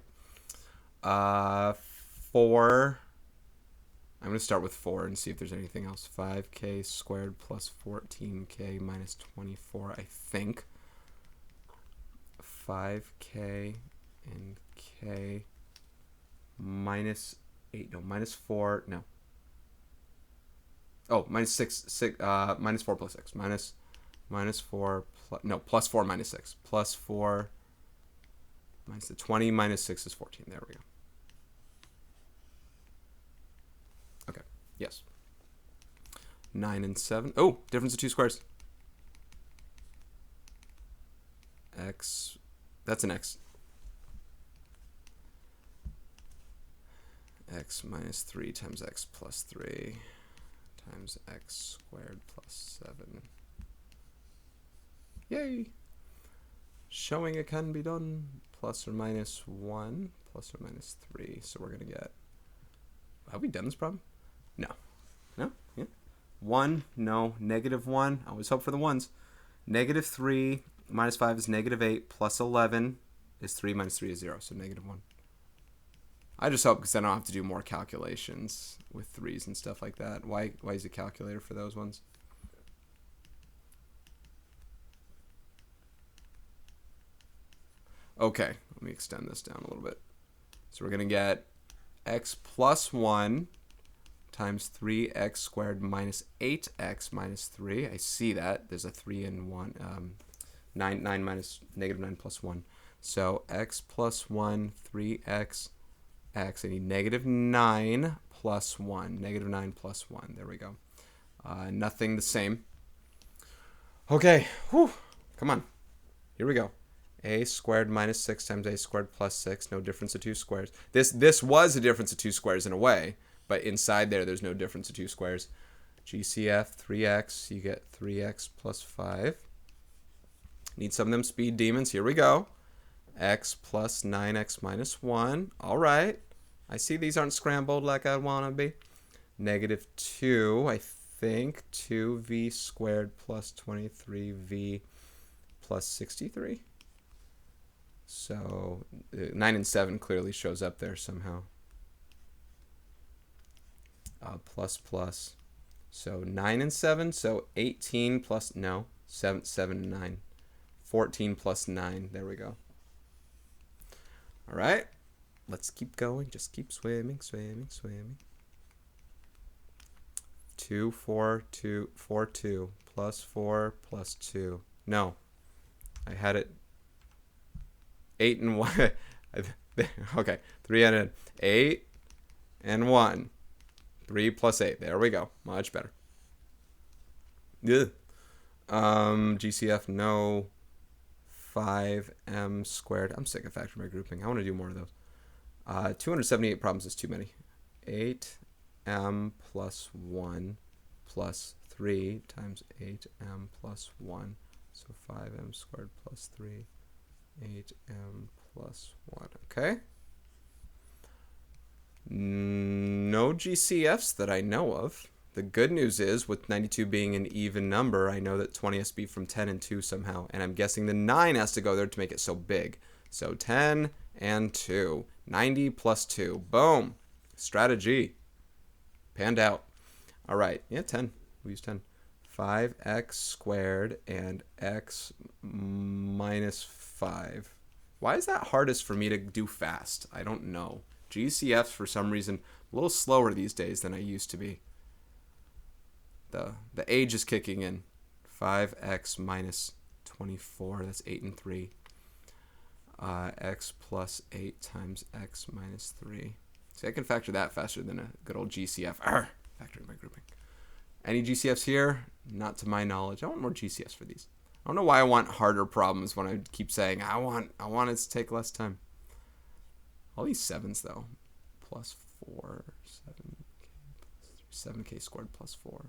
4 I'm going to start with 4 and see if there's anything else. 5k squared plus 14k minus 24, I think. 5k and k minus 8, no, minus 4, no. Oh, minus 4 plus 6. Minus 4, no, plus 4 minus 6. Plus 4 minus the 20 minus 6 is 14. There we go. Okay, yes. 9 and 7. Oh, difference of 2 squares. X, that's an X. X minus 3 times X plus 3 times X squared plus 7. Yay! Showing it can be done. Plus or minus 1, plus or minus 3. So we're going to get... Have we done this problem? No. No? Yeah. 1, no. Negative 1. I always hope for the ones. Negative 3 minus 5 is negative 8. Plus 11 is 3 minus 3 is 0. So negative 1. I just hope because I don't have to do more calculations with 3s and stuff like that. Why is a calculator for those ones? Okay, let me extend this down a little bit. So we're going to get x plus 1 times 3x squared minus 8x minus 3. I see that. There's a 3 and 1. 9 minus negative 9 plus 1. So x plus 1, 3x, x. I need negative 9 plus 1. Negative 9 plus 1. There we go. Nothing the same. Okay. Whew. Come on. Here we go. A squared minus 6 times a squared plus 6. No difference of 2 squares. This was a difference of 2 squares in a way, but inside there's no difference of 2 squares. GCF 3x. You get 3x plus 5. Need some of them speed demons. Here we go. X plus 9x minus 1. All right. I see these aren't scrambled like I want to be. Negative 2, I think. 2v squared plus 23v plus 63. So 9 and 7 clearly shows up there somehow. Plus. So 9 and 7. So 18 plus, no, 7 and 9. 14 plus 9. There we go. All right. Let's keep going. Just keep swimming. 2, 4, 2, 4, 2. Plus 4 plus 2. No. I had it 8 and 1. Okay. 3 and 8 and 1. 3 plus 8. There we go. Much better. Ugh. GCF, no. 5m squared. I'm sick of factor by grouping. I want to do more of those. 278 problems is too many. 8m plus 1 plus 3 times 8m plus 1. So 5m squared plus 3. 8m plus 1. Okay. No GCFs that I know of. The good news is, with 92 being an even number, I know that 20 has to be from 10 and 2 somehow. And I'm guessing the 9 has to go there to make it so big. So 10 and 2. 90 plus 2. Boom. Strategy. Panned out. All right. Yeah, 10. We use 10. 5x squared and x minus 5. Why is that hardest for me to do fast? I don't know. GCFs, for some reason, a little slower these days than I used to be. The age is kicking in. 5x minus 24. That's 8 and 3. X plus 8 times x minus 3. See, I can factor that faster than a good old GCF. Factoring by grouping. Any GCFs here? Not to my knowledge. I want more GCFs for these. I don't know why I want harder problems when I keep saying I want it to take less time. All these 7s though. Plus 4, 7k squared plus 4.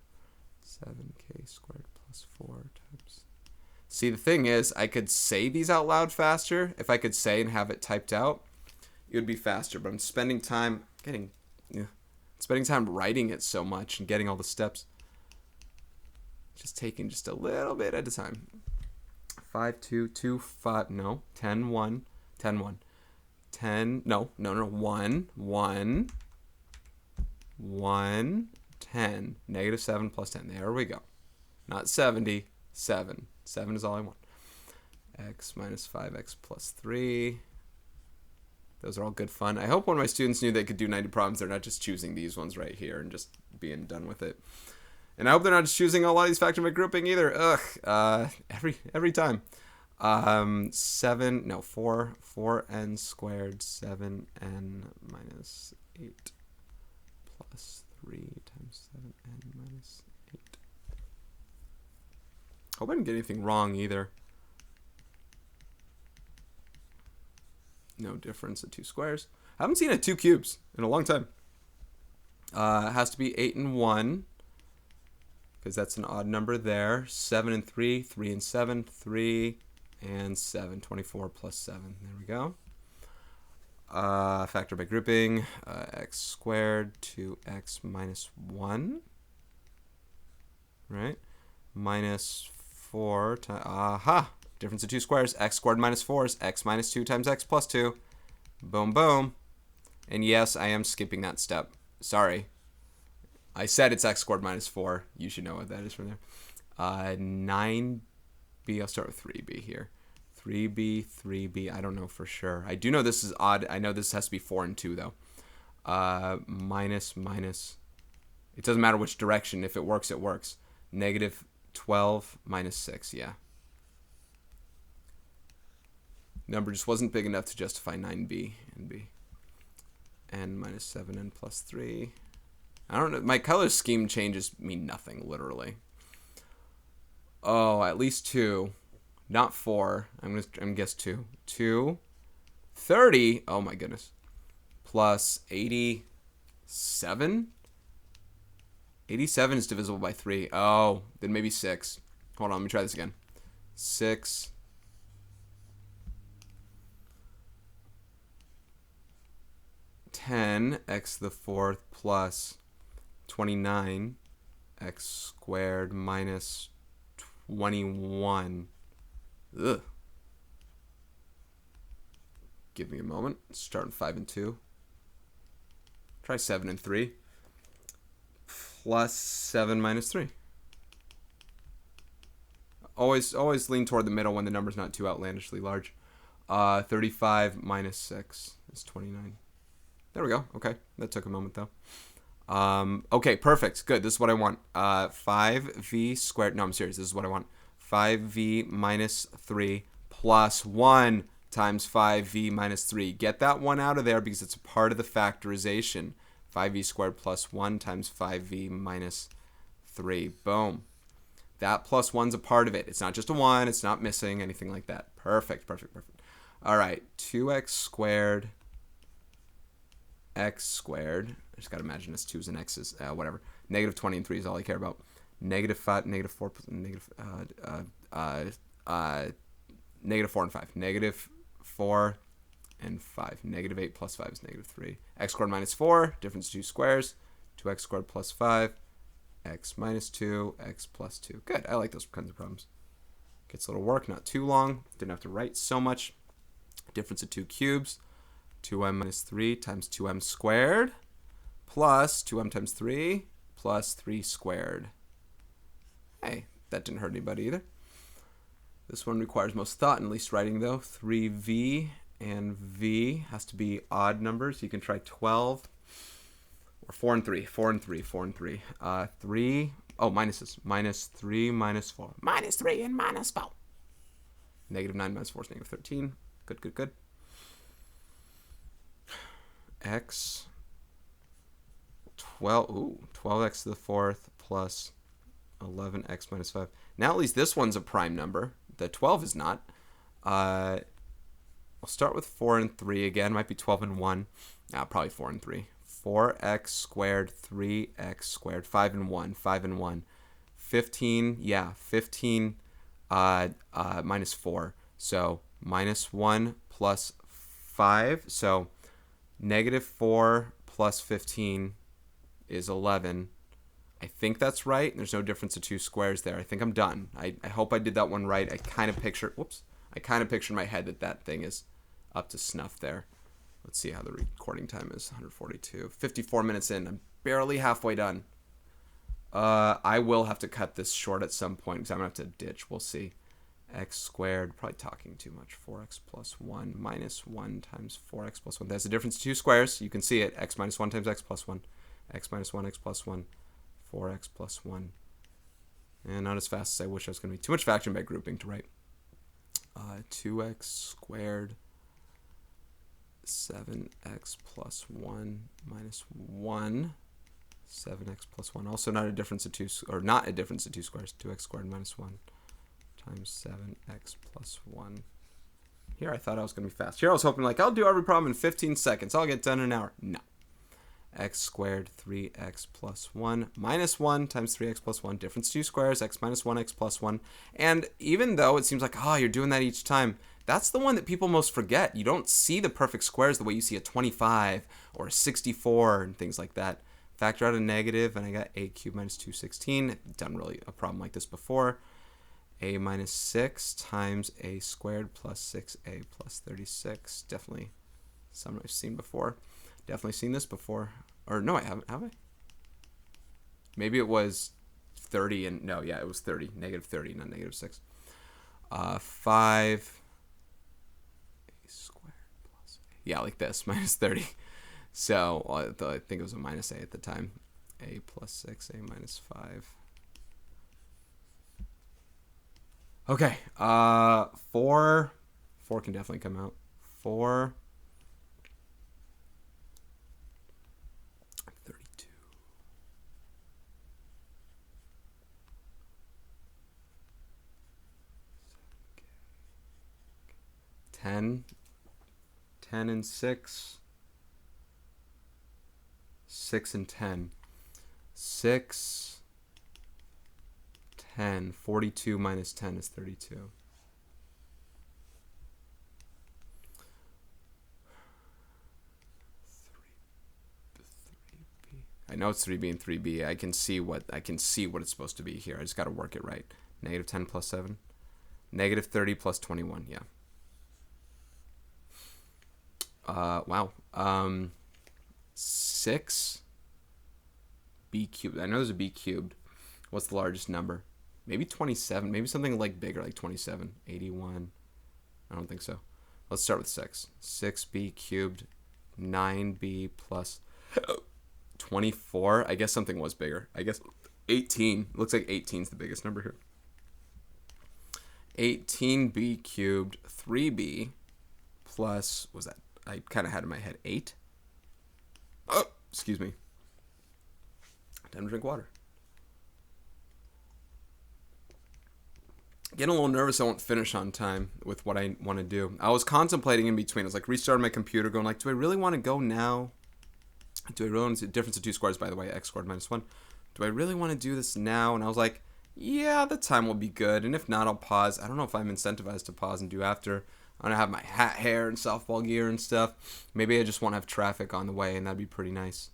7k squared plus 4 times. See, the thing is, I could say these out loud faster. If I could say and have it typed out, it would be faster. But I'm spending time writing it so much and getting all the steps. Just taking just a little bit at a time. 5, 2, 2, 5, no. 10, 1, 10, 1. 10, no, 1, 1, 1, 10. Negative 7 plus 10. There we go. Not 70. 7. 7 is all I want. X minus 5x plus 3. Those are all good fun. I hope one of my students knew they could do 90 problems. They're not just choosing these ones right here and just being done with it. And I hope they're not just choosing a lot of these factor by grouping either. Ugh. Every time. 4n squared 7n minus 8 plus 3 times 7n minus 8. Hope I didn't get anything wrong either. No difference at 2 squares. I haven't seen a 2 cubes in a long time. It has to be 8 and 1 because that's an odd number there. 7 and 3, 3 and 7, 3 and 7. 24 plus 7. There we go. Factor by grouping. X squared 2x minus 1. Right? Minus 4 times... Aha! Difference of 2 squares. X squared minus 4 is x minus 2 times x plus 2. Boom, boom. And yes, I am skipping that step. Sorry. I said it's x squared minus 4. You should know what that is from there. 9b. I'll start with 3b here. 3b, 3b. I don't know for sure. I do know this is odd. I know this has to be 4 and 2, though. Minus. It doesn't matter which direction. If it works, it works. Negative 12 minus 6. Yeah. Number just wasn't big enough to justify 9b and b. N minus 7n plus 3. I don't know. My color scheme changes mean nothing, literally. Oh, at least 2. Not 4. I'm gonna guess 2. 2. 30. Oh my goodness. Plus 87. 87 is divisible by 3. Oh, then maybe 6. Hold on, let me try this again. 6. 10 x to the 4th plus 29 x squared minus 21. Ugh. Give me a moment. Start in 5 and 2. Try 7 and 3. Plus 7 minus 3. Always lean toward the middle when the number's not too outlandishly large. 35 minus 6 is 29. There we go. Okay. That took a moment, though. Okay, perfect. Good. This is what I want. 5v squared. No, I'm serious. This is what I want. 5v minus 3 plus 1 times 5v minus 3. Get that 1 out of there because it's a part of the factorization. 5v squared plus 1 times 5v minus 3. Boom. That plus 1's a part of it. It's not just a 1. It's not missing, anything like that. Perfect, perfect, perfect. All right. 2x squared, x squared. I just got to imagine this 2's and x's. Whatever. Negative 20 and 3 is all I care about. Negative 5, negative 4, negative 4 and 5. Negative 4 and 5. Negative 8 plus 5 is negative 3. X squared minus 4. Difference 2 squares. 2x squared plus 5. X minus 2. X plus 2. Good. I like those kinds of problems. Gets a little work. Not too long. Didn't have to write so much. Difference of 2 cubes. 2m minus 3 times 2m squared plus 2m times 3 plus 3 squared. Hey, that didn't hurt anybody either. This one requires most thought and least writing, though. 3v and v has to be odd numbers. You can try 12 or 4 and 3. 4 and 3. 4 and 3. 3. Oh, minuses. Minus 3 minus 4. Minus 3 and minus 4. Negative 9 minus 4 is negative 13. Good, good, good. X 12x to the 4th plus 11x minus 5. Now at least this one's a prime number. The 12 is not. I'll start with 4 and 3 again. Might be 12 and 1. Probably 4 and 3. 4x squared, 3x squared, 5 and 1, 5 and 1. 15, yeah, 15 minus 4. So minus 1 plus 5. So negative 4 plus 15 is 11. I think that's right. There's no difference of 2 squares there. I think I'm done. I hope I did that one right. I kind of picture in my head that thing is up to snuff there. Let's see how the recording time is. 142. 54 minutes in. I'm barely halfway done. I will have to cut this short at some point because I'm going to have to ditch. We'll see. X squared, probably talking too much. 4x plus 1 minus 1 times 4x plus 1. That's the difference of two squares. You can see it. X minus 1 times x plus 1. X minus 1, x plus 1. 4x plus 1. And not as fast as I wish I was going to be. Too much factoring by grouping to write. 2x squared. 7x plus 1 minus 1. 7x plus 1. Also not a difference of two, or not a difference of two squares. 2x squared minus 1 times 7x plus 1. Here I thought I was going to be fast. Here I was hoping like I'll do every problem in 15 seconds. I'll get done in an hour. No. X squared 3x plus 1 minus 1 times 3x plus 1. Difference two squares. X minus 1, x plus 1. And even though it seems like, oh, you're doing that each time, that's the one that people most forget. You don't see the perfect squares the way you see a 25 or a 64 and things like that. Factor out a negative, and I got a cubed minus 216. I've done really a problem like this before. A minus 6 times a squared plus 6a plus 36. Definitely something I've seen before. Definitely seen this before. Or no, I haven't. Have I? Maybe it was 30 and no, yeah, it was 30. Negative 30, not negative 6. 5 a squared plus a. Yeah, like this, minus 30. So I think it was a minus a at the time. A plus 6, a minus 5. Okay, 4 can definitely come out. 4, 32. 10 and 6. 6 and 10. 6, 10. 42 minus 10 is 32. I know it's 3b and 3b. I can see what it's supposed to be here. I just got to work it right. Negative 10 plus 7. Negative 30 plus 21. Yeah. Wow. 6 b cubed. I know there's a b cubed. What's the largest number? Maybe 27. Maybe something like bigger, like 27. 81. I don't think so. Let's start with 6. 6b cubed. 9b plus 24. I guess something was bigger. I guess 18. Looks like 18 is the biggest number here. 18b cubed. 3b plus, what was that? I kind of had in my head 8. Oh, excuse me. Time to drink water. Getting a little nervous I won't finish on time with what I want to do. I was contemplating in between. I was like restarting my computer going like, do I really want to go now? Do I really want to do difference of two squares, by the way, x squared minus 1. Do I really want to do this now? And I was like, yeah, the time will be good. And if not, I'll pause. I don't know if I'm incentivized to pause and do after. I'm going to have my hat, hair, and softball gear and stuff. Maybe I just won't have traffic on the way, and that'd be pretty nice.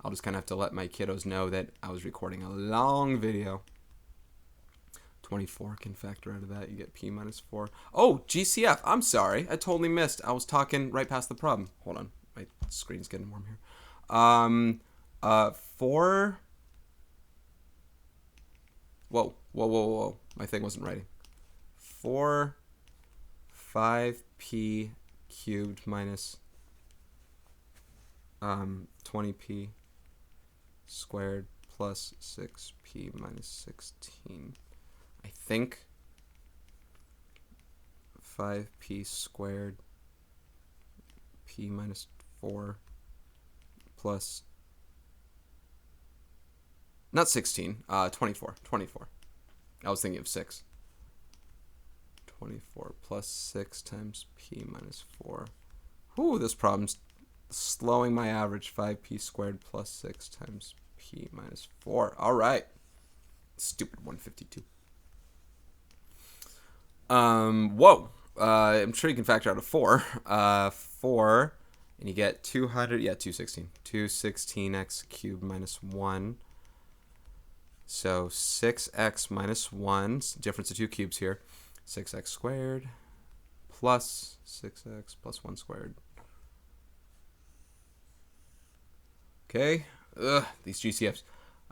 I'll just kind of have to let my kiddos know that I was recording a long video. 24 can factor out of that. You get p minus 4. Oh, GCF. I'm sorry. I totally missed. I was talking right past the problem. Hold on. My screen's getting warm here. 4. Whoa. My thing wasn't writing. 5p cubed minus 20p squared plus 6p minus 16. I think 5p squared p minus 4 plus not 16, 24. I was thinking of 6. 24 plus 6 times p minus 4. Whew, this problem's slowing my average. 5p squared plus 6 times p minus 4. All right. Stupid 152. Whoa. I'm sure you can factor out a 4. 4, and you get 200. Yeah, 216. 216x cubed minus 1. So 6x minus 1. Difference of two cubes here. 6x squared plus 6x plus 1 squared. Okay. Ugh, these GCFs.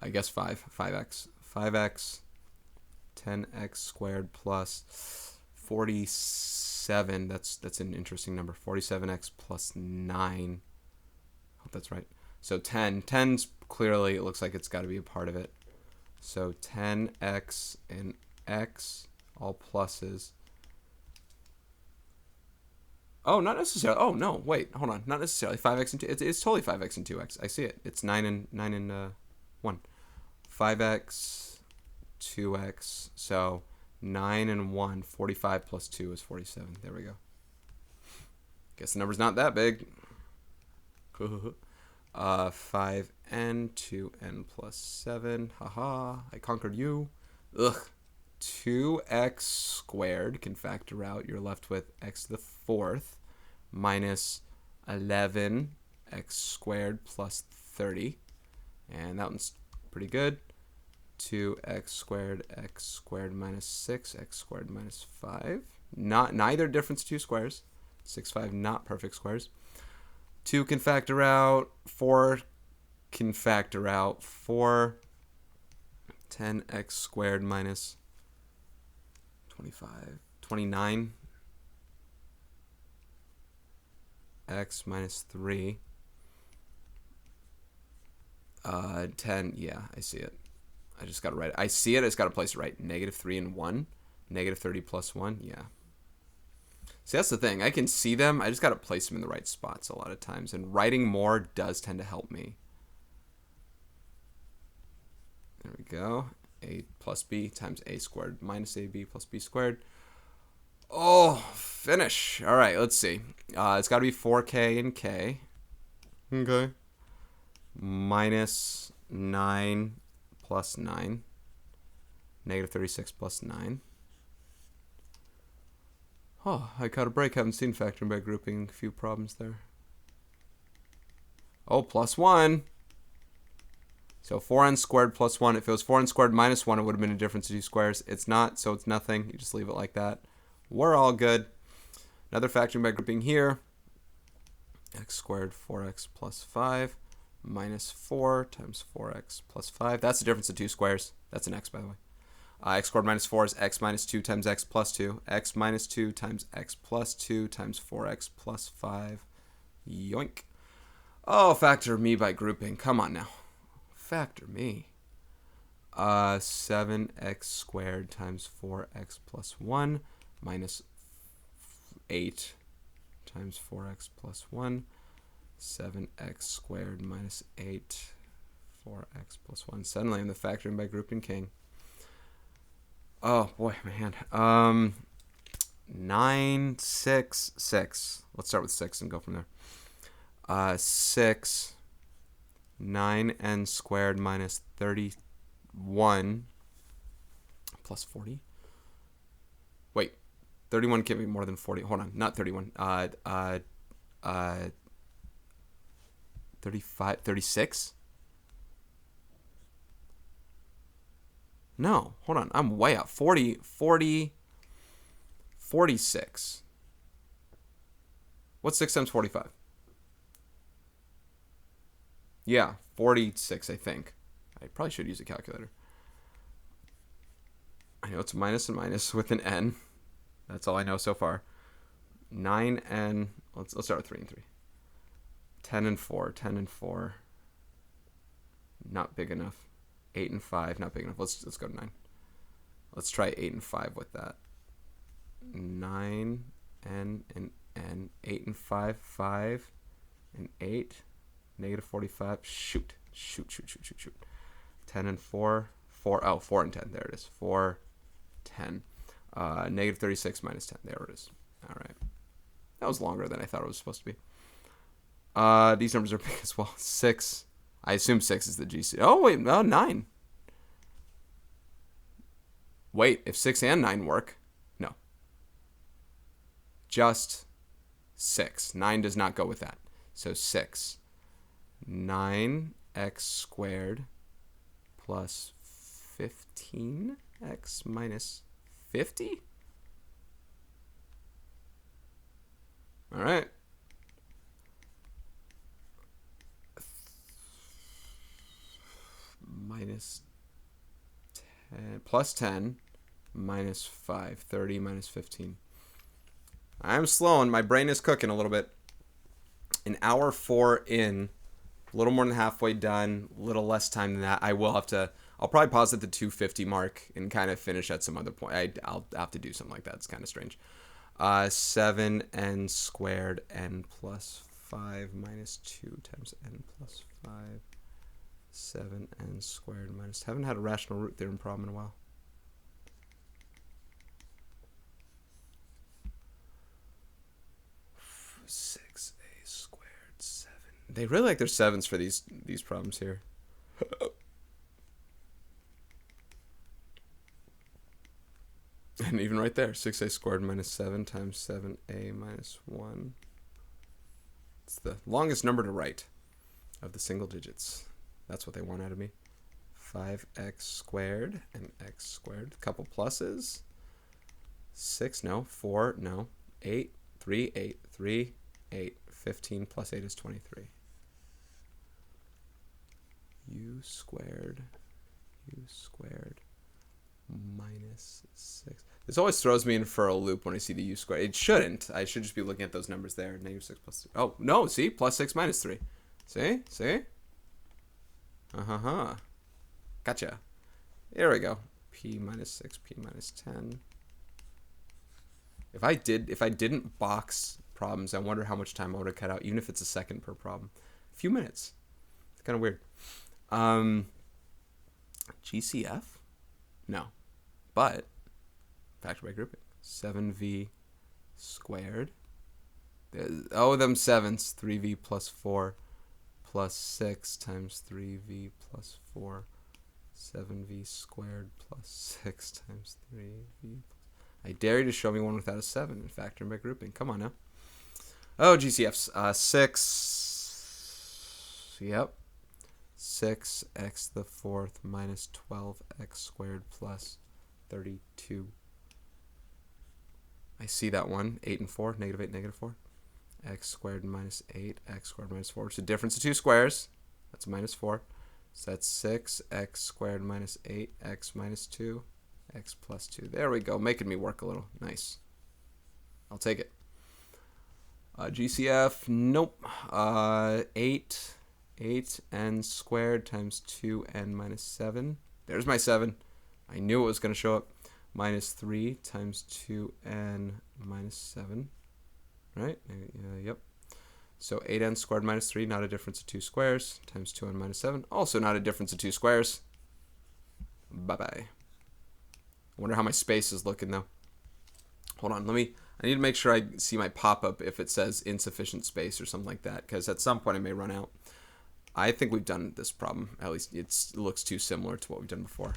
I guess 5x. 5x, 10x squared plus 47. That's an interesting number. 47x plus 9. Hope that's right. So 10. 10's clearly, it looks like it's got to be a part of it. So 10x and x, all pluses. Oh, not necessarily. Oh, no, wait, hold on. Not necessarily. 5x and 2. It's totally 5x and 2x. I see it. It's 9 and 1. 5x, 2x. So 9 and 1. 45 plus 2 is 47. There we go. Guess the number's not that big. 5n, 2n plus 7. Haha, I conquered you. Ugh. 2x squared can factor out. You're left with x to the 4th minus 11x squared plus 30. And that one's pretty good. 2x squared minus 6, x squared minus 5. Neither difference two squares. 6, 5, not perfect squares. 2 can factor out. 4 can factor out. 4, 10x squared minus 25, 29, x minus 3, 10, yeah, I see it. I just got to write it. I see it, I just got to place it right. Negative 3 and 1, negative 30 plus 1, yeah. See, that's the thing. I can see them, I just got to place them in the right spots a lot of times, and writing more does tend to help me. There we go. A plus b times a squared minus ab plus b squared. Oh, finish. All right, let's see. It's got to be 4k and k. Okay. Minus 9 plus 9. Negative 36 plus 9. Oh, I caught a break. Haven't seen factoring by grouping. A few problems there. Oh, plus 1. So 4n squared plus 1. If it was 4n squared minus 1, it would have been a difference of 2 squares. It's not, so it's nothing. You just leave it like that. We're all good. Another factoring by grouping here. X squared 4x plus 5 minus 4 times 4x plus 5. That's the difference of 2 squares. That's an x, by the way. X squared minus 4 is x minus 2 times x plus 2. X minus 2 times x plus 2 times 4x plus 5. Yoink. Oh, factor me by grouping. Come on now. Factor me. 7x squared times 4x plus 1 minus 8 times 4x plus 1. 7x squared minus 8, 4x plus 1. Suddenly I'm the factoring by grouping king. Oh, boy, my hand. 9, 6, 6. Let's start with 6 and go from there. 6... 9n squared minus 31 plus 40. Wait, 31 can't be more than 40. Hold on, not 31. 35, 36? No, hold on, I'm way out. 46. What's 6 times 45? Yeah, 46, I think. I probably should use a calculator. I know it's a minus and minus with an n. That's all I know so far. 9n. Let's start with 3 and 3. 10 and 4. 10 and 4. Not big enough. 8 and 5. Not big enough. Let's go to 9. Let's try 8 and 5 with that. 9 n and n. 8 and 5. 5 and 8. Negative 45. Shoot. 10 and 4. 4. Oh, 4 and 10. There it is. 4, 10. Negative 36 minus 10. There it is. All right. That was longer than I thought it was supposed to be. These numbers are big as well. 6. I assume 6 is the GC. Oh, wait. No, 9. Wait. If 6 and 9 work. No. Just 6. 9 does not go with that. So 6. 9x squared plus 15x minus 50? All right. minus 10, plus 10, minus 5, 30, minus 15. I'm slowing. My brain is cooking a little bit. An hour 4 in, a little more than halfway done, a little less time than that. I'll probably pause at the 250 mark and kind of finish at some other point. I'll have to do something like that. It's kind of strange. 7n squared n plus 5 minus 2 times n plus 5. 7n squared minus... Haven't had a rational root theorem problem in a while. They really like their 7s for these problems here. And even right there, 6a squared minus 7 times 7a minus 1. It's the longest number to write of the single digits. That's what they want out of me. 5x squared and x squared. A couple pluses. 6, no. 4, no. 8, 3, 8, 3, 8. 15 plus 8 is 23. U squared minus 6. This always throws me in for a loop when I see the u squared. It shouldn't. I should just be looking at those numbers there. Negative 6 plus 3. Oh, no, see? Plus 6 minus 3. See? See? Uh-huh. Gotcha. There we go. P minus 6, P minus 10. If I didn't box problems, I wonder how much time I would have cut out, even if it's a second per problem. A few minutes. It's kind of weird. GCF? No. But, factor by grouping. 7v squared. Oh, them 7s. 3v plus 4 plus 6 times 3v plus 4. 7v squared plus 6 times 3v. I dare you to show me one without a 7 and factoring by grouping. Come on now. Oh, GCFs. 6. Yep. 6x the fourth minus 12x squared plus 32. I see that one. 8 and 4. Negative 8, negative 4. X squared minus 8. X squared minus 4. It's the difference of two squares. That's minus 4. So that's 6. X squared minus 8. X minus 2. X plus 2. There we go. Making me work a little. Nice. I'll take it. GCF. Nope. 8n squared times 2n minus 7. There's my 7. I knew it was going to show up. Minus 3 times 2n minus 7. Right? Yep. So 8n squared minus 3, not a difference of two squares, times 2n minus 7. Also not a difference of two squares. Bye-bye. I wonder how my space is looking, though. Hold on. I need to make sure I see my pop-up if it says insufficient space or something like that, because at some point I may run out. I think we've done this problem. At least it looks too similar to what we've done before.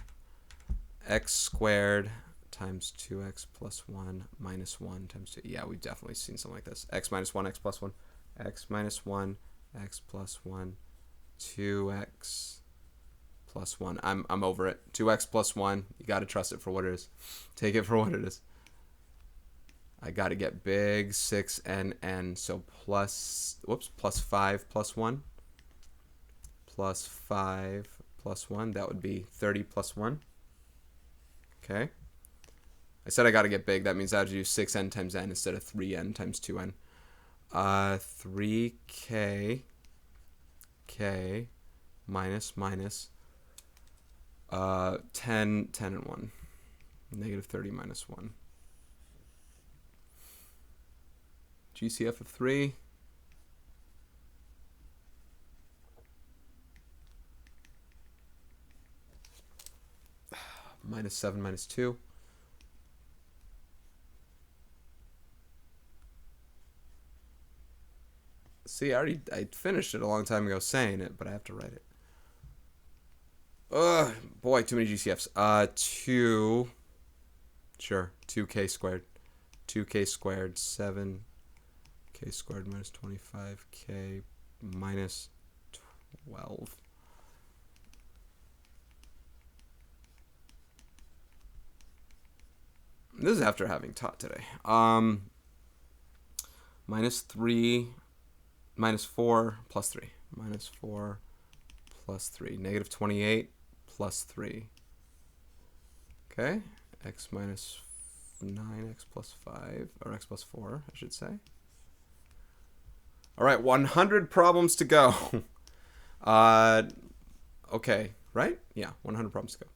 X squared times 2x plus 1 minus 1 times 2. Yeah, we've definitely seen something like this. X minus 1, x plus 1. X minus 1, x plus 1. 2x plus 1. I'm over it. 2x plus 1. You got to trust it for what it is. Take it for what it is. I got to get big. 6n. So plus 5 plus 1. Plus 5 plus 1. That would be 30 plus 1. Okay. I said I got to get big. That means I have to do 6n times n instead of 3n times 2n. 3k minus 10 and 1. Negative 30 minus 1. GCF of 3. Minus 7 minus 2. See, I finished it a long time ago saying it, but I have to write it. Ugh, boy, too many GCFs. 2k squared. 2k squared, 7k squared minus 25k minus 12. This is after having taught today. Minus 3, minus 4 plus 3. Minus 4 plus 3. Negative 28 plus 3. Okay, x minus 9, x plus 5, or x plus 4, I should say. All right, 100 problems to go. Okay, right? Yeah, 100 problems to go.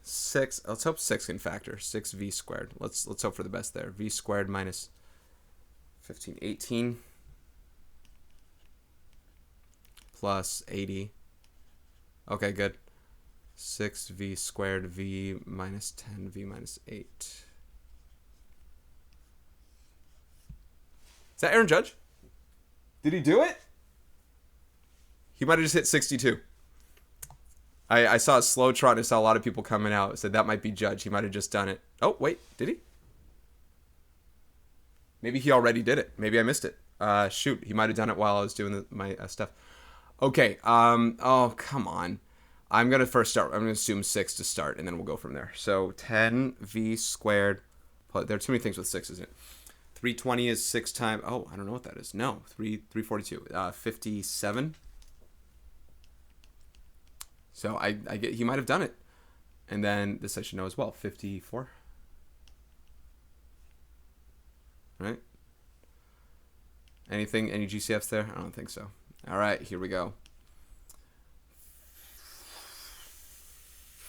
6. Let's hope 6 can factor. 6v squared. Let's hope for the best there. V squared minus 15, 18 plus 80. Okay, good. 6v squared, v minus 10, v minus 8. Is that Aaron Judge? Did he do it? He might have just hit 62. I saw a slow trot. I saw a lot of people coming out. Said that might be Judge. He might have just done it. Oh, wait. Did he? Maybe he already did it. Maybe I missed it. Shoot. He might have done it while I was doing my stuff. Okay. Oh, come on. I'm going to first start. I'm going to assume 6 to start, and then we'll go from there. So 10v squared. There are too many things with 6, isn't it? 320 is 6 times. Oh, I don't know what that is. No. 342. 57. So I get he might have done it. And then this I should know as well. 54. Right? Any GCFs there? I don't think so. All right, here we go.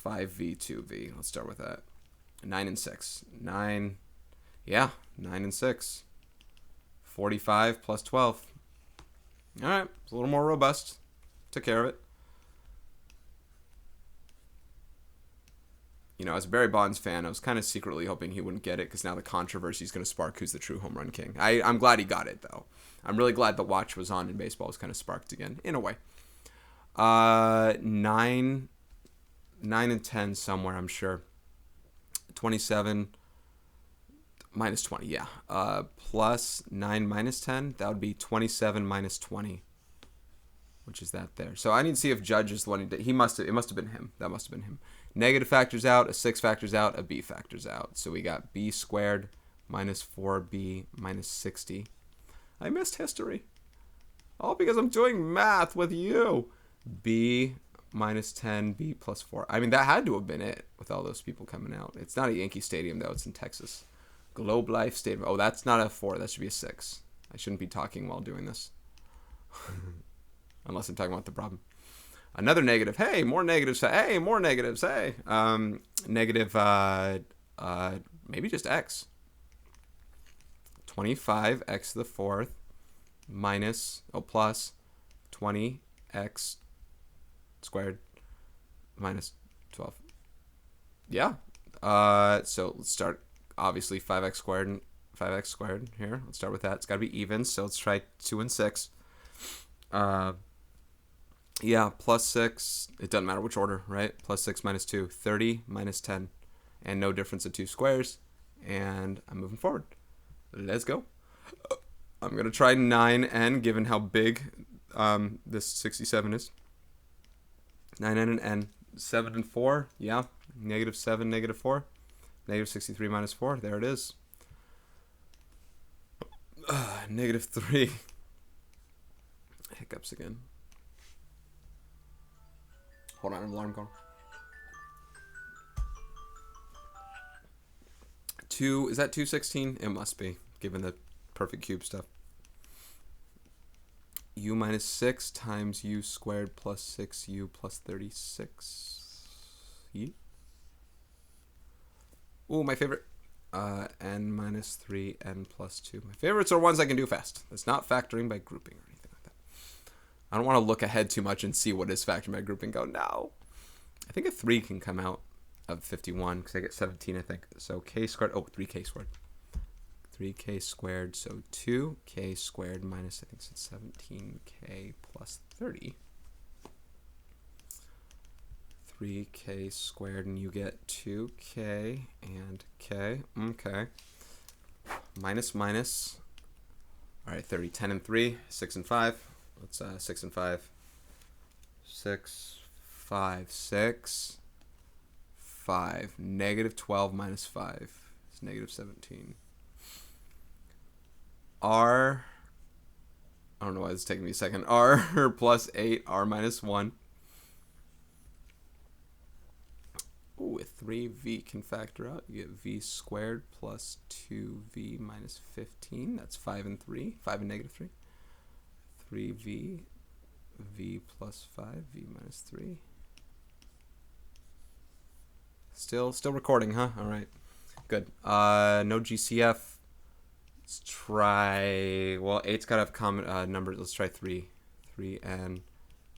5v, 2v. Let's start with that. 9 and 6. 9. Yeah, 9 and 6. 45 plus 12. All right, it's a little more robust. Took care of it. You know, as a Barry Bonds fan, I was kind of secretly hoping he wouldn't get it because now the controversy is going to spark who's the true home run king. I'm glad he got it, though. I'm really glad the watch was on and baseball was kind of sparked again, in a way. 9 and 10 somewhere, I'm sure. 27 minus 20, yeah. Plus 9 minus 10, that would be 27 minus 20, which is that there. So I need to see if Judge is the one who did. It must have been him. That must have been him. Negative factors out, a 6 factors out, a b factors out. So we got b squared minus 4b minus 60. I missed history. All because I'm doing math with you. B minus 10, b plus 4. I mean, that had to have been it with all those people coming out. It's not a Yankee Stadium, though. It's in Texas. Globe Life Stadium. Oh, that's not a 4. That should be a 6. I shouldn't be talking while doing this. Unless I'm talking about the problem. Another negative. Hey, more negatives. Hey, more negatives. Hey. Negative, maybe just x. 25x to the 4th minus, plus 20x squared minus 12. Yeah. So let's start, obviously, 5x squared here. Let's start with that. It's got to be even, so let's try 2 and 6. Yeah, plus 6, it doesn't matter which order, right? Plus 6 minus 2, 30 minus 10, and no difference of 2 squares, and I'm moving forward. Let's go. I'm going to try 9n, given how big this 67 is. 9n and n. 7 and 4, yeah. Negative 7, negative 4. Negative 63 minus 4, there it is. Negative 3. Hiccups again. Hold on, an alarm going. 2, is that 216? It must be, given the perfect cube stuff. U minus 6 times u squared plus 6u plus 36. Ooh, my favorite. N minus 3, n plus 2. My favorites are ones I can do fast. That's not factoring by grouping or anything like that. I don't want to look ahead too much and see what is factoring by grouping. Go, no. I think a 3 can come out of 51 because I get 17, I think. So k squared, 3k squared. 3k squared, so 2k squared minus, I think it's 17k plus 30. 3k squared, and you get 2k and k. Okay. Minus. All right, 30. 10 and 3, 6 and 5. Let's 6 and 5. 6, 5, 6, 5. Negative 12 minus 5 is negative 17. R, I don't know why it's taking me a second. R plus 8, R minus 1. 3v can factor out. You get v squared plus 2v minus 15. That's 5 and 3. 5 and negative 3. 3v, v plus 5, v minus 3. Still recording, huh? All right, good. No GCF. Let's try, well, 8's got to have common numbers. Let's try 3. 3n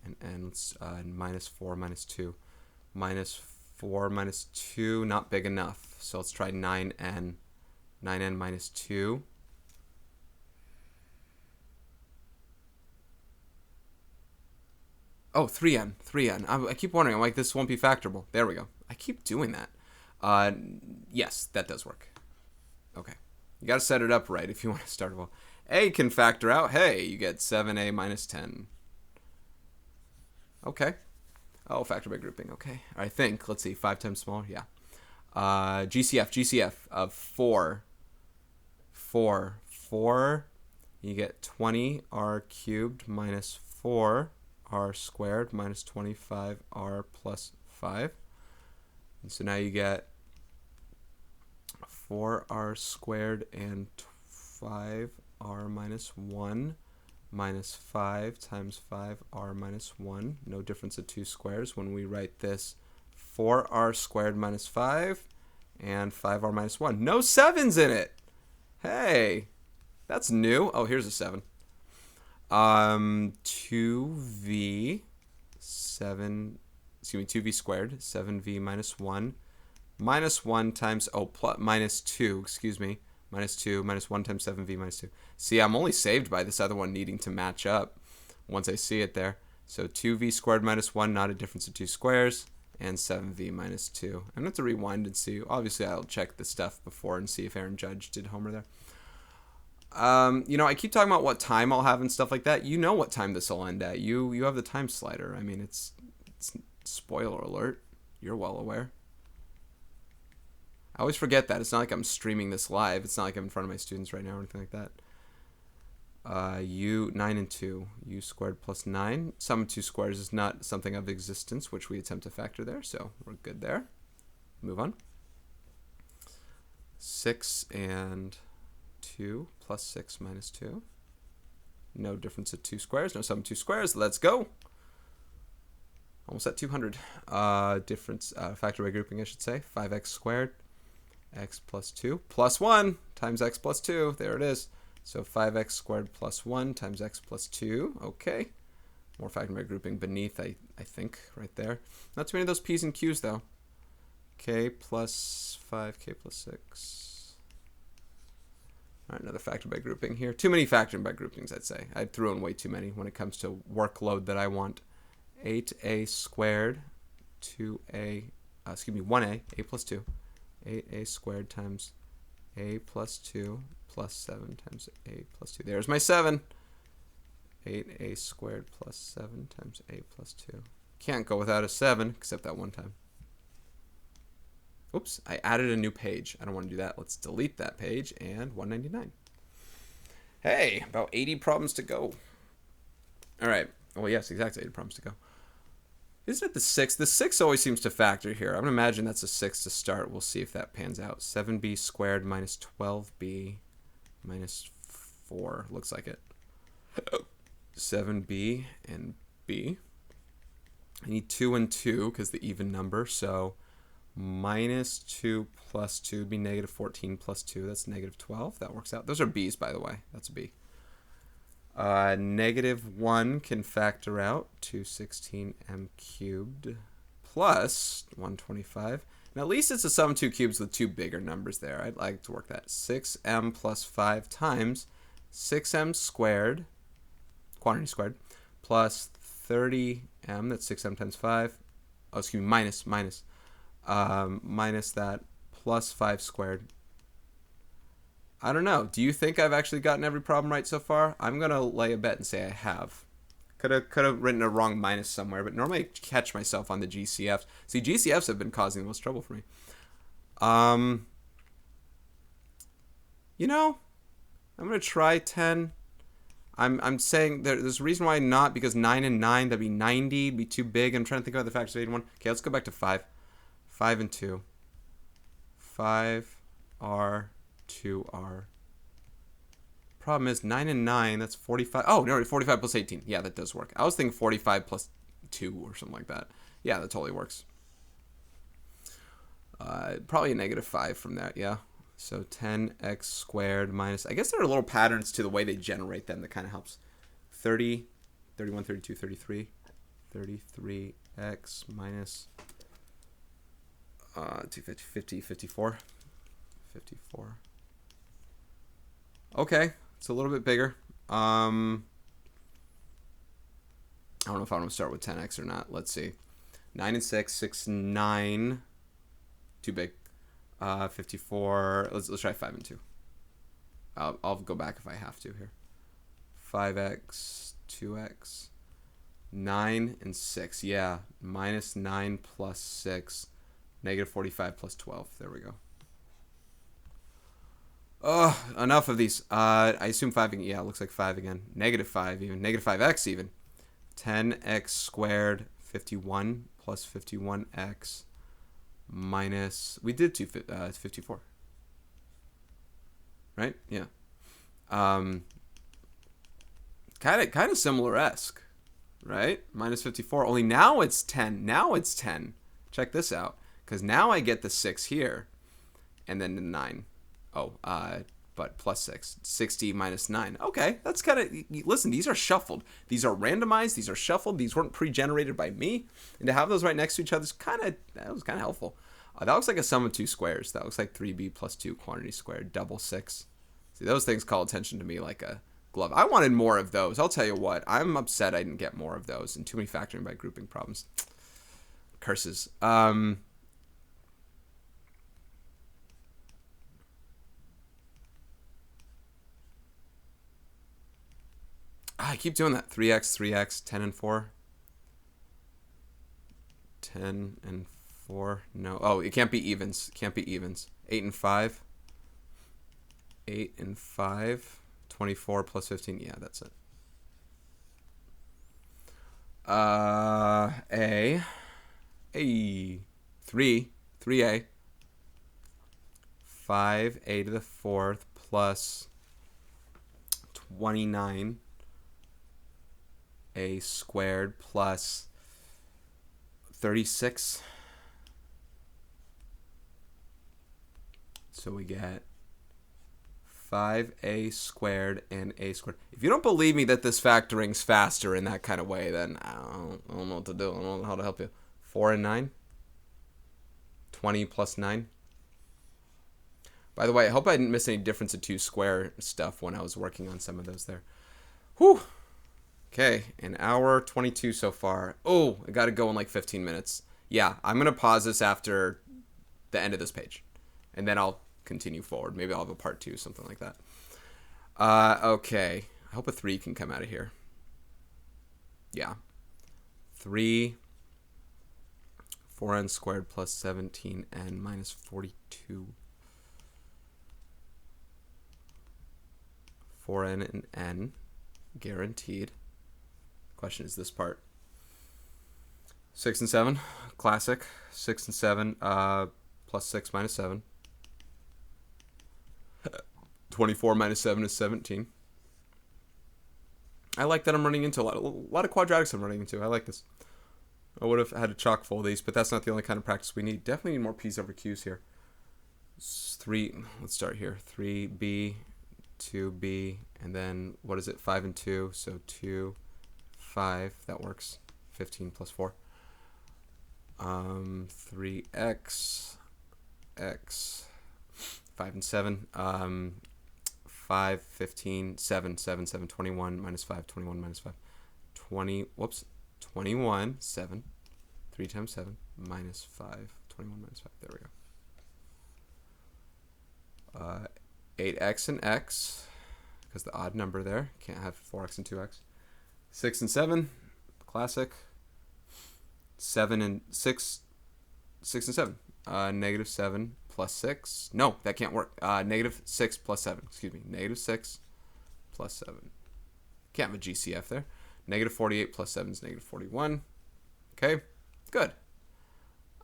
and n. Let's, minus 4, minus 2. Minus 4, minus 2, not big enough. So let's try 9n. 9n minus 2. Oh, 3n. 3n. I keep wondering, I'm like, this won't be factorable. There we go. I keep doing that. Yes, that does work. Okay. You got to set it up right if you want to start well. A can factor out. Hey, you get 7a minus 10. Okay. Oh, factor by grouping. Okay. I think. Let's see. 5 times smaller. Yeah. GCF of 4. 4. You get 20r cubed minus 4r squared minus 25r plus 5. And so now you get 4r squared and 5r minus 1 minus 5 times 5r minus 1. No difference of two squares when we write this 4r squared minus 5 and 5r minus 1. No 7's in it. Hey, that's new. Oh, here's a 7. 2v 7, excuse me, 2v squared, 7v minus 1, minus 1 times, oh, plus, minus 2, excuse me, minus 2, minus 1 times 7v minus 2. See, I'm only saved by this other one needing to match up once I see it there. So 2v squared minus 1, not a difference of two squares, and 7v minus 2. I'm going to have to rewind and see. Obviously, I'll check the stuff before and see if Aaron Judge did homer there. You know, I keep talking about what time I'll have and stuff like that. You know what time this will end at. You have the time slider. I mean, it's spoiler alert. You're well aware. I always forget that. It's not like I'm streaming this live. It's not like I'm in front of my students right now or anything like that. 9 and 2. U squared plus 9. Sum of two squares is not something of existence, which we attempt to factor there, so we're good there. Move on. 6 and 2 plus 6 minus 2. No difference of two squares. No sum of two squares. Let's go. Almost at 200. Difference, factor by grouping, I should say. 5x squared. X plus 2 plus 1 times x plus 2. There it is. So 5x squared plus 1 times x plus 2. Okay. More factor by grouping beneath, I think, right there. Not too many of those p's and q's, though. K plus 5, k plus 6. All right, another factor by grouping here. Too many factoring by groupings, I'd say. I threw in way too many when it comes to workload that I want. 8a squared, 2a, excuse me, 1a, a plus 2. 8a squared times a plus 2 plus 7 times a plus 2. There's my 7. 8a squared plus 7 times a plus 2. Can't go without a 7, except that one time. Oops, I added a new page. I don't want to do that. Let's delete that page, and 199. Hey, about 80 problems to go. All right. Well, yes, exactly, 80 problems to go. Isn't it the 6? The 6 always seems to factor here. I'm going to imagine that's a 6 to start. We'll see if that pans out. 7b squared minus 12b minus 4. Looks like it. 7b and b. I need 2 and 2 because the even number, so minus 2 plus 2 would be negative 14 plus 2. That's negative 12. That works out. Those are b's, by the way. That's a b. Negative 1 can factor out to 16m cubed plus 125. And at least it's a sum of two cubes with two bigger numbers there. I'd like to work that. 6m plus 5 times 6m squared, quantity squared, plus 30m, that's 6m times 5. Oh, excuse me, minus that, plus 5 squared. I don't know. Do you think I've actually gotten every problem right so far? I'm going to lay a bet and say I have. Could have written a wrong minus somewhere, but normally I catch myself on the GCFs. See, GCFs have been causing the most trouble for me. You know, I'm going to try 10. I'm saying there's a reason why not, because 9 and 9, that'd be 90, it'd be too big. I'm trying to think about the factors of 81. Okay, let's go back to 5. 5 and 2. 5r, 2r. Problem is 9 and 9, that's 45. Oh, no, 45 plus 18. Yeah, that does work. I was thinking 45 plus 2 or something like that. Yeah, that totally works. Probably a negative 5 from that, yeah. So 10x squared minus, I guess there are little patterns to the way they generate them that kind of helps. 30, 31, 32, 33. 33x minus 250, 54. 54. Okay, it's a little bit bigger. I don't know if I want to start with 10x or not. Let's see. 9 and 6, 6 and 9. Too big. 54. Let's try 5 and 2. I'll go back if I have to here. 5x, 2x, 9 and 6. Yeah, minus 9 plus 6, negative 45 plus 12. There we go. Enough of these. I assume 5 again. Yeah, it looks like 5 again. Negative 5 even. Negative 5x even. 10x squared, 51 plus 51x minus, we did 54. Right? Yeah. Kind of similar-esque, right? Minus 54. Only now it's 10. Now it's 10. Check this out. Because now I get the 6 here. And then the 9. Oh, but plus 6. 60 minus 9. Okay, that's kind of... Listen, these are shuffled. These are randomized. These are shuffled. These weren't pre-generated by me. And to have those right next to each other is that was kind of helpful. That looks like a sum of 2 squares. That looks like 3b plus 2 quantity squared. Double 6. See, those things call attention to me like a glove. I wanted more of those. I'll tell you what. I'm upset I didn't get more of those. And too many factoring by grouping problems. Curses. I keep doing that. 3x, 3x, 10 and 4. 10 and 4. No. Oh, it can't be evens. It can't be evens. 8 and 5. 8 and 5. 24 plus 15. Yeah, that's it. A. 3. 3a. 5a to the 4th plus 29. A squared plus 36. So we get 5a squared and a squared. If you don't believe me that this factoring's faster in that kind of way, then I don't know what to do. I don't know how to help you. 4 and 9. 20 plus 9. By the way, I hope I didn't miss any difference of 2 square stuff when I was working on some of those there. Whew. Okay, an hour 22 so far. Oh, I got to go in like 15 minutes. Yeah, I'm going to pause this after the end of this page. And then I'll continue forward. Maybe I'll have a part 2, something like that. Okay. I hope a 3 can come out of here. Yeah. 3, 4n squared plus 17n minus 42. 4n and n. Guaranteed. Question is this part. 6 and 7, classic. 6 and 7, plus 6 minus 7. 24 minus 7 is 17. I like that I'm running into a lot of quadratics I'm running into. I like this. I would have had to chock full of these, but that's not the only kind of practice we need. Definitely need more P's over Q's here. 3, let's start here. 3b, 2b, and then what is it? 5 and 2, so 2, 5, that works. 15 plus 4. 3x, x, 5 and 7. 5, 15, 7, 7, 7, 21, minus 5, 21, minus 5. 21, 7. 3 times 7, minus 5, 21, minus 5. There we go. 8x and x, because the odd number there. Can't have 4x and 2x. 6 and 7, classic. 7 and 6, 6 and 7. Negative 7 plus 6. No, that can't work. Negative 6 plus 7. Excuse me. Negative 6 plus 7. Can't have a GCF there. Negative 48 plus 7 is negative 41. Okay, good.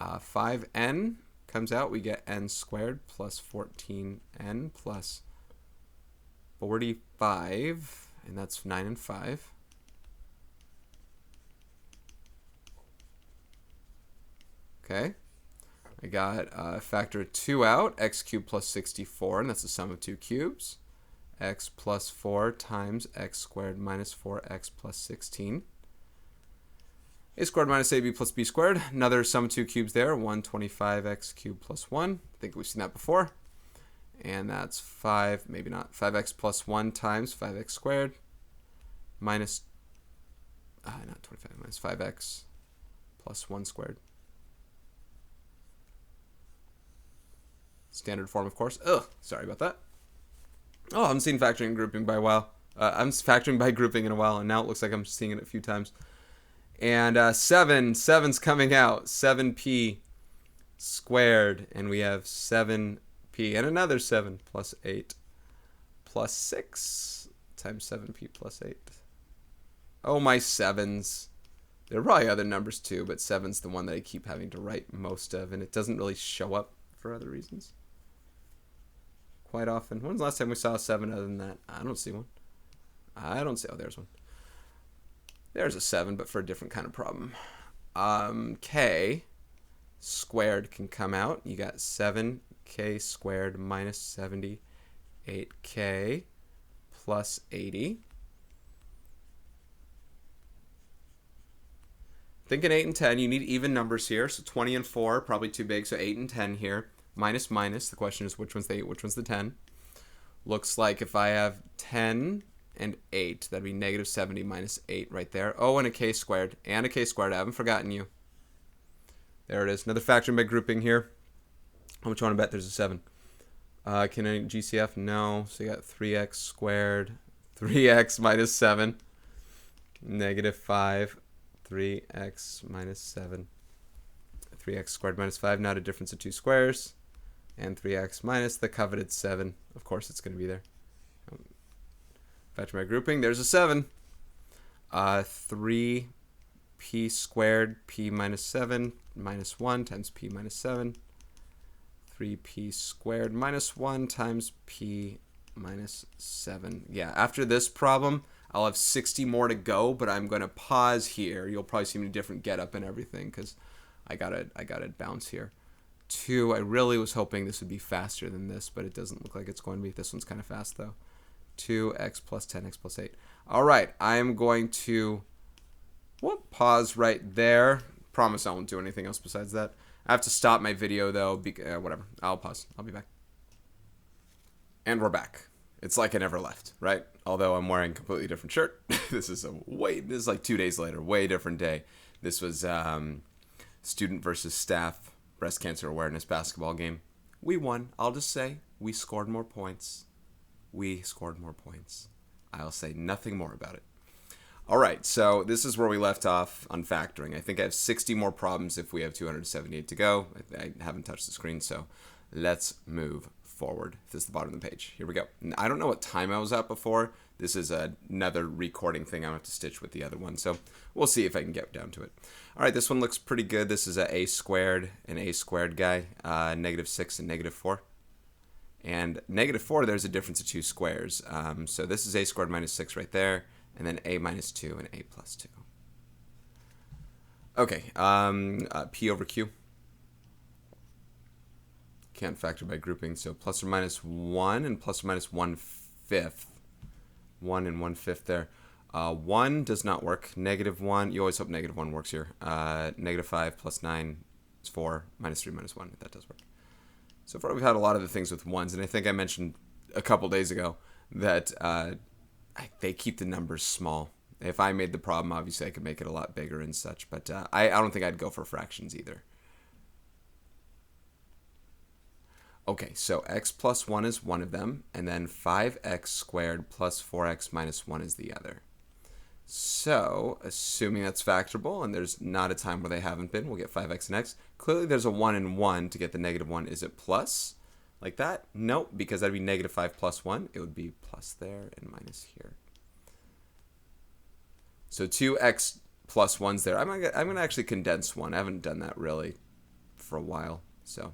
5n comes out, we get n squared plus 14n plus 45, and that's 9 and 5. Okay, I got factor 2 out, x cubed plus 64, and that's the sum of two cubes. X plus 4 times x squared minus 4x plus 16. A squared minus ab plus b squared. Another sum of two cubes there, 125x cubed plus 1. I think we've seen that before. And that's 5, maybe not, 5x plus 1 times 5x squared minus, not 25, minus 5x plus 1 squared. Standard form, of course. Ugh, sorry about that. Oh, I haven't seen factoring and grouping by a while. I'm factoring by grouping in a while, and now it looks like I'm seeing it a few times. And 7's coming out. 7p squared, and we have 7p and another 7 plus 8 plus 6 times 7p plus 8. Oh, my 7s. There are probably other numbers too, but 7's the one that I keep having to write most of, and it doesn't really show up for other reasons quite often. When's the last time we saw a 7 other than that? I don't see one. I don't see. Oh, there's one. There's a 7, but for a different kind of problem. K squared can come out. You got 7k squared minus 78k plus 80. Thinking 8 and 10, you need even numbers here. So 20 and 4, probably too big. So 8 and 10 here. Minus, minus. The question is which one's the 8, which one's the 10. Looks like if I have 10 and 8, that'd be negative 70 minus 8 right there. Oh, and a k squared. And a k squared. I haven't forgotten you. There it is. Another factoring by grouping here. How much you want to bet there's a 7? Can I GCF? No. So you got 3x squared. 3x minus 7. Negative 5. 3x minus 7. 3x squared minus 5. Not a difference of two squares. And 3x minus the coveted 7. Of course it's going to be there. Factor by grouping. There's a 7. 3p squared p minus 7 minus 1 times p minus 7. 3p squared minus 1 times p minus 7. Yeah, after this problem, I'll have 60 more to go, but I'm going to pause here. You'll probably see me different getup and everything because I gotta bounce here. 2, I really was hoping this would be faster than this, but it doesn't look like it's going to be. This one's kind of fast, though. 2x plus 10x plus 8. All right, I am going to pause right there. Promise I won't do anything else besides that. I have to stop my video, though. Whatever. I'll pause. I'll be back. And we're back. It's like I never left, right? Although I'm wearing a completely different shirt. This is like 2 days later. Way different day. This was student versus staff breast cancer awareness basketball game. We won. I'll just say we scored more points. We scored more points. I'll say nothing more about it. All right, so this is where we left off on factoring. I think I have 60 more problems if we have 278 to go. I haven't touched the screen, so let's move forward. This is the bottom of the page. Here we go. I don't know what time I was at before. This is another recording thing I have to stitch with the other one, so we'll see if I can get down to it. All right, this one looks pretty good. This is an squared guy, negative 6 and negative 4. And negative 4, there's a difference of two squares. So this is a squared minus 6 right there, and then a minus 2 and a plus 2. Okay, p over q. Can't factor by grouping, so plus or minus 1 and plus or minus 1/5. 1 and 1/5 there. 1 does not work. Negative 1, you always hope negative 1 works here. Negative 5 plus 9 is 4. Minus 3 minus 1, that does work. So far we've had a lot of the things with 1s, and I think I mentioned a couple days ago that they keep the numbers small. If I made the problem, obviously I could make it a lot bigger and such, but I don't think I'd go for fractions either. Okay, so x plus 1 is one of them, and then 5x squared plus 4x minus 1 is the other. So, assuming that's factorable, and there's not a time where they haven't been, we'll get 5x and x. Clearly there's a 1 and 1 to get the negative 1. Is it plus like that? Nope, because that'd be negative 5 plus 1. It would be plus there and minus here. So 2x plus 1's there. I'm going to actually condense 1. I haven't done that really for a while, so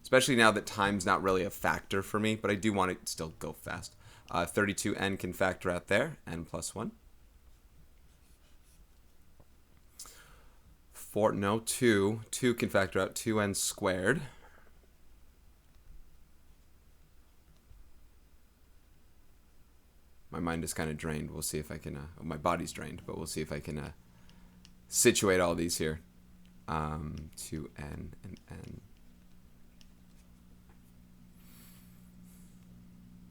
especially now that time's not really a factor for me, but I do want to still go fast. 32n can factor out there, n plus 1. 2. 2 can factor out 2n squared. My mind is kind of drained. We'll see if I can, my body's drained, but we'll see if I can situate all these here. 2n and n.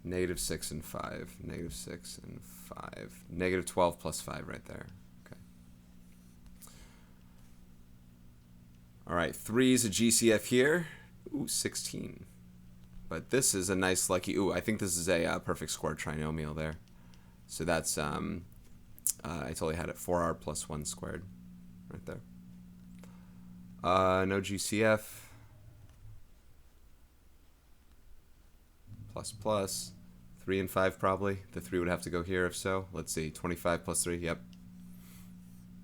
Negative 6 and 5. Negative 6 and 5. Negative 12 plus 5 right there. Okay. All right, 3 is a GCF here. Ooh, 16. But this is a nice lucky. Ooh, I think this is a perfect square trinomial there. So that's, I totally had it. 4r plus 1 squared right there. No GCF. Plus. 3 and 5 probably. The 3 would have to go here if so. Let's see. 25 plus 3. Yep.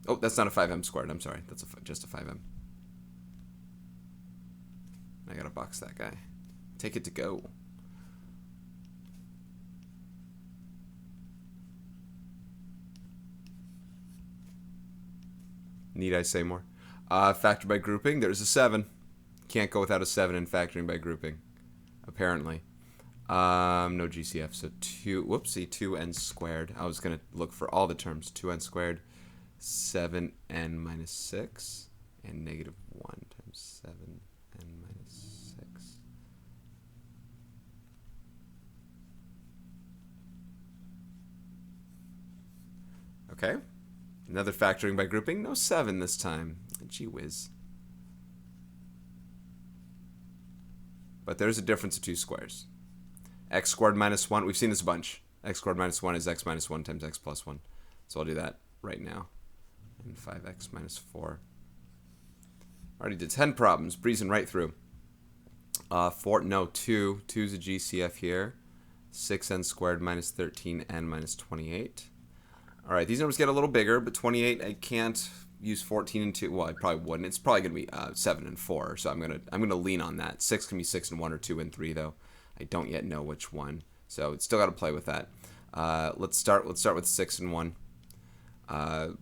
Oh, that's not a 5m squared. I'm sorry. That's just a 5m. I gotta box that guy. Take it to go. Need I say more? Factor by grouping. There's a 7. Can't go without a 7 in factoring by grouping. Apparently. No GCF. So 2. Whoopsie. 2n squared. I was going to look for all the terms. 2n squared. 7n minus 6. And negative 1 times 7n minus 6. Okay. Another factoring by grouping. No 7 this time. Gee whiz. But there's a difference of 2 squares. X squared minus 1. We've seen this a bunch. X squared minus 1 is x minus 1 times x plus 1. So I'll do that right now. And 5x minus 4. Already did 10 problems. Breezing right through. 2. 2 is a GCF here. 6n squared minus 13n minus 28. All right, these numbers get a little bigger, but 28 I can't use 14 and 2. Well, I probably wouldn't. It's probably going to be 7 and 4, so I'm gonna lean on that. 6 can be 6 and 1 or 2 and 3 though. I don't yet know which one, so it's still got to play with that. Let's start with 6 and 1.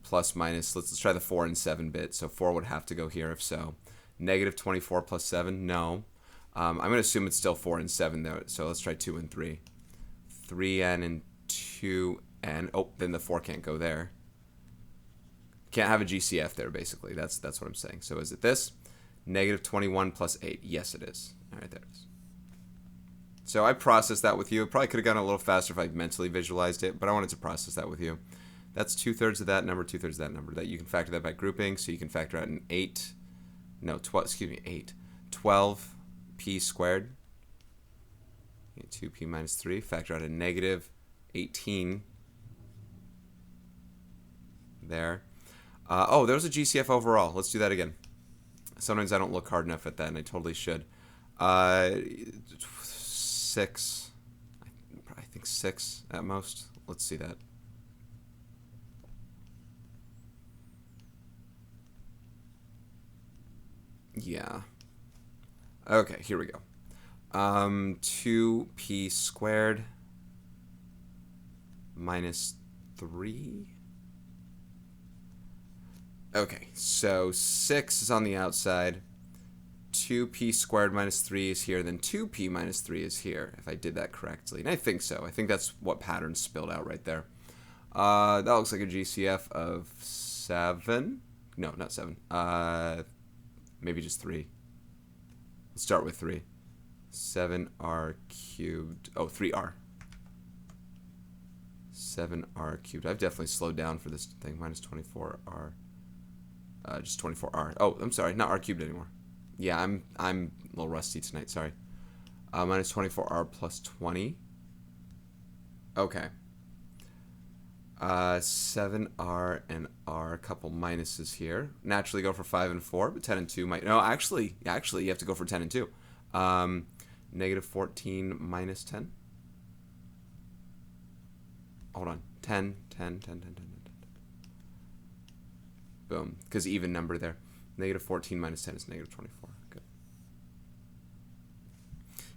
Plus minus. Let's try the 4 and 7 bit. So 4 would have to go here if so. Negative 24 plus 7. No. I'm going to assume it's still 4 and 7 though. So let's try 2 and 3. 3n and 2n. Oh, then the 4 can't go there. Can't have a GCF there, basically. That's what I'm saying. So is it this? Negative 21 plus 8. Yes, it is. All right, there it is. So I processed that with you. It probably could have gone a little faster if I mentally visualized it, but I wanted to process that with you. That's 2/3 of that number, 2/3 of that number. That you can factor that by grouping, so you can factor out an 8. No, 12. Excuse me, 8. 12p squared. 2p minus 3. Factor out a negative 18. There. Oh, there was a GCF overall. Let's do that again. Sometimes I don't look hard enough at that, and I totally should. 6. I think 6 at most. Let's see that. Yeah. Okay, here we go. 2p squared minus 3. Okay, so 6 is on the outside. 2p squared minus 3 is here. Then 2p minus 3 is here, if I did that correctly. And I think so. I think that's what pattern spilled out right there. That looks like a GCF of 7. No, not 7. Maybe just 3. Let's start with 3. 7r cubed. Oh, 3r. 7r cubed. I've definitely slowed down for this thing. Minus 24r. Just 24r. Oh, I'm sorry. Not r cubed anymore. Yeah, I'm a little rusty tonight. Sorry. Minus 24r plus 20. Okay. 7r and r, a couple minuses here. Naturally go for 5 and 4, but 10 and 2 might... No, actually, you have to go for 10 and 2. Negative 14 minus 10. Hold on. 10. Boom. Because even number there. Negative 14 minus 10 is negative 24. Good.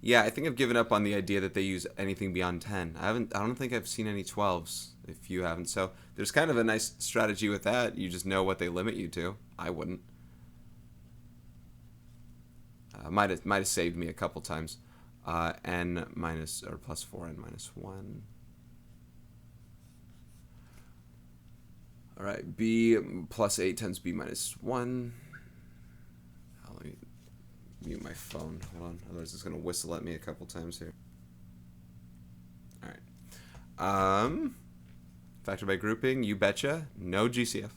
Yeah, I think I've given up on the idea that they use anything beyond 10. I don't think I've seen any 12s if you haven't. So there's kind of a nice strategy with that. You just know what they limit you to. I wouldn't. Might have saved me a couple times. N minus or plus 4 n minus 1. All right, b plus 8 times b minus 1. Let me mute my phone. Hold on, otherwise it's gonna whistle at me a couple times here. All right. Factor by grouping. You betcha. No GCF.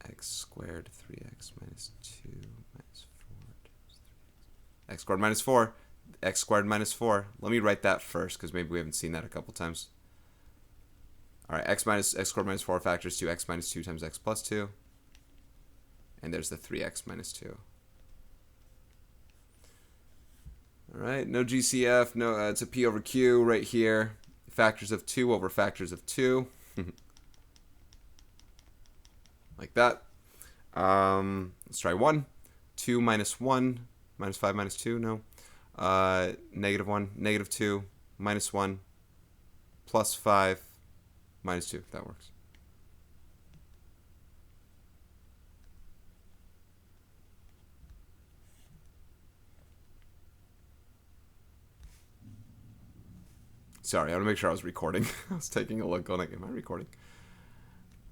X squared 3x minus 2 minus 4 times 3x. X squared minus 4. X squared minus 4. Let me write that first because maybe we haven't seen that a couple times. All right, x squared minus 4 factors to x minus 2 times x plus 2. And there's the 3x minus 2. All right, no GCF. No, it's a p over q right here. Factors of 2 over factors of 2. Like that. Let's try 1. 2 minus 1. Minus 5 minus 2. No. Negative 1. Negative 2. Minus 1. Plus 5. Minus 2. That works. Sorry, I want to make sure I was recording. I was taking a look going like, am I recording?